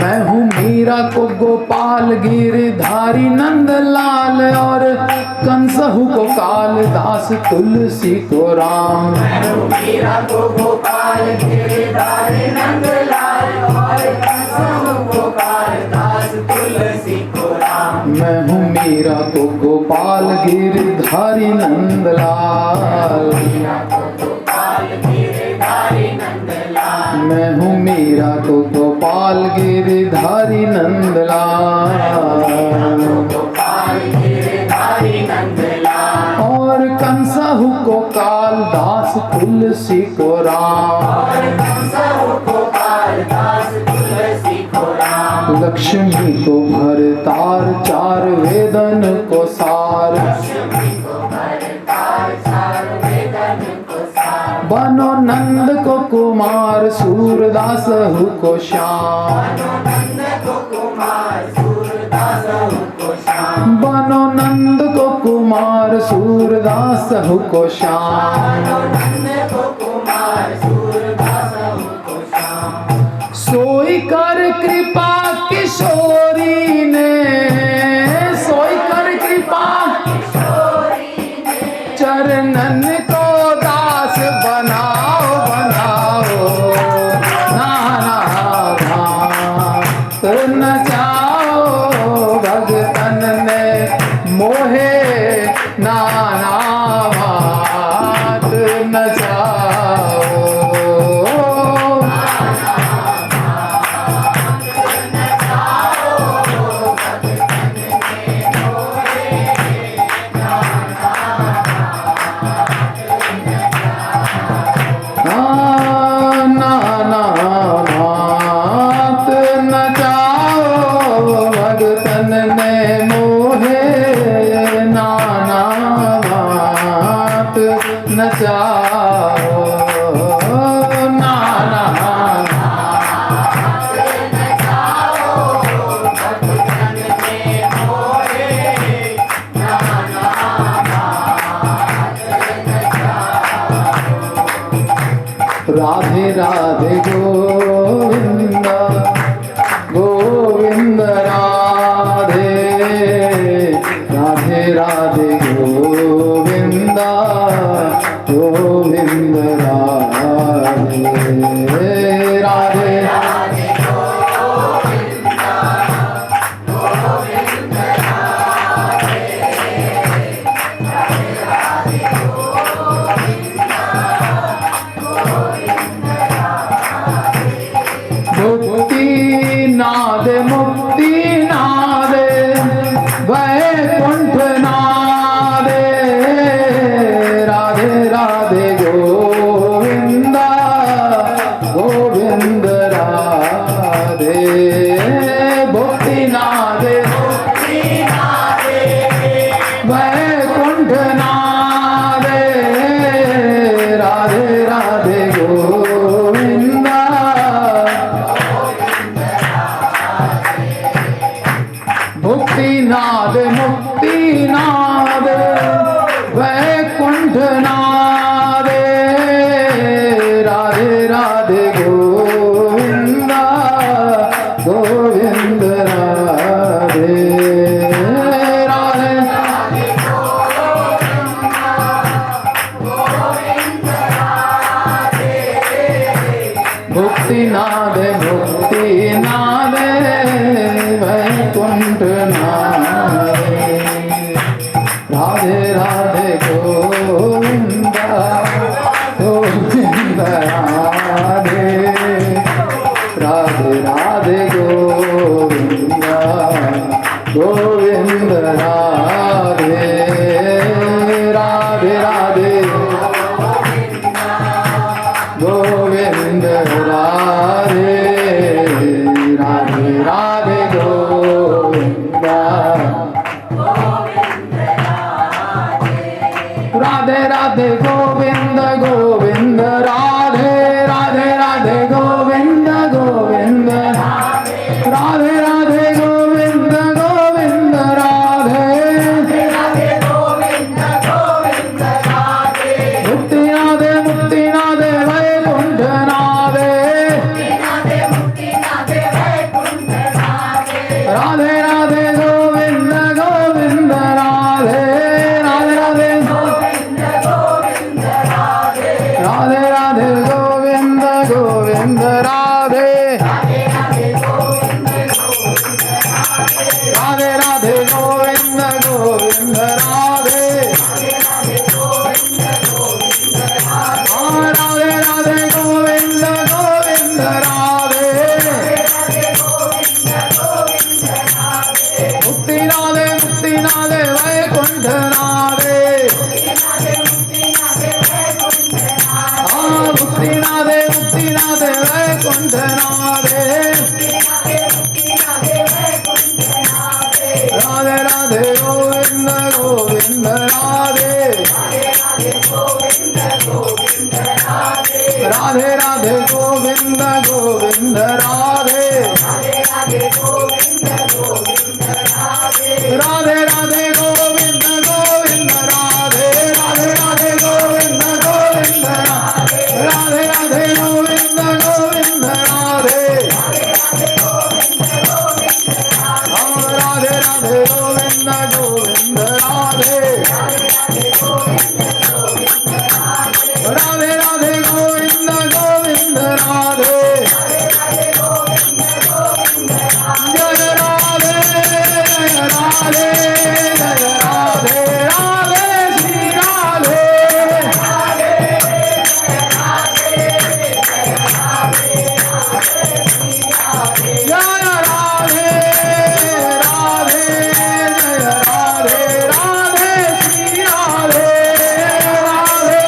मैं हूँ मीरा को गोपाल गिरधारी नंदलाल और कंसहु को कालिदास तुलसी को राम मीरा को गोपाल गिरधारी नंदलाल और कंसहु को कालिदास तुलसी को राम मैं हूँ मीरा को गोपाल गिरधारी नंदलाल मैं हूँ मीरा को गोपाल गिरधारी नंदलाल और कंसहु को कालिदास तुलसी को राम लक्ष्मी को भरतार चार वेदन को सार, बनो नंद को कुमार सूरदास को श्याम, बनो नंद को कुमार सूरदास को श्याम, सोई कर कृपा किशोरी ने, सोई कर कृपा चरणन को दास बनाओ बनाओ, नाना भात नचाओ भगतन ने मोहे, नाना भात नचाओ। राधे राधे गोविंद गोविंद राधे, राधे राधे गोविंद गोविंद राधे, राधे नादे मुक्ति नादे वैकुंठ नादे, राधे राधे गोविंद गोविंद राधे, भक्ति नादे वैकुंठ नादे, राधे राधे गोविंद नाद मुक्ति नाद वैकुंठ नादे, राधे राधे गोविंद गोविंद राधे, राधे भक्ति नाद वैकुंठ नादे, राधे राधे गोविंद गोविंद राधे, राधे राधे गोविंद गोविंद राधे, राधे राधे गोविंद राधे, राधे राधे गोविंद गोविंद गोविंद राधे राधे राधे गोविंद गोविंद राधे राधे राधे गोविंद गोविंद राधे राधे राधे गोविंद गोविंद राधे राधे गोविंद गोविंद राधे राधे राधे गोविंद गोविंद राधे राधे राधे गोविंद गोविंद राधे जय राधे जय राधे जय राधे राधे श्री राधे जय राधे राधे जय राधे राधे श्री राधे राधे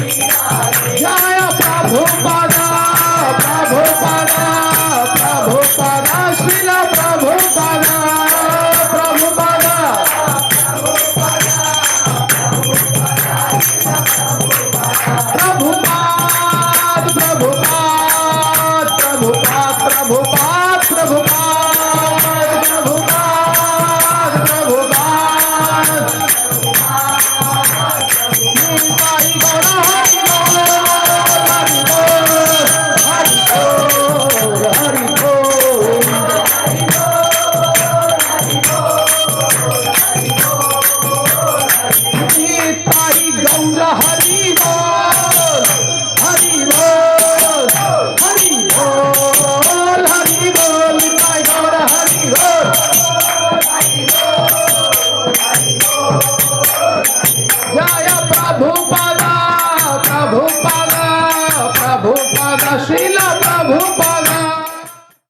जय प्रभुपादा प्रभुपादा प्रभुपादा श्रील प्रभुपादा प्रभुपादा प्रभुपाद प्रभुपाद प्रभुपाद प्रभुपाद प्रभुपाद प्रभुपाद प्रभुपाद निताई गौर हरि बोल हरि बोल हरि बोल हरि बोल निताई गौर हरि बोल हरि बोल हरि बोल हरि बोल निताई गौर हरि बोल जय प्रभुपाद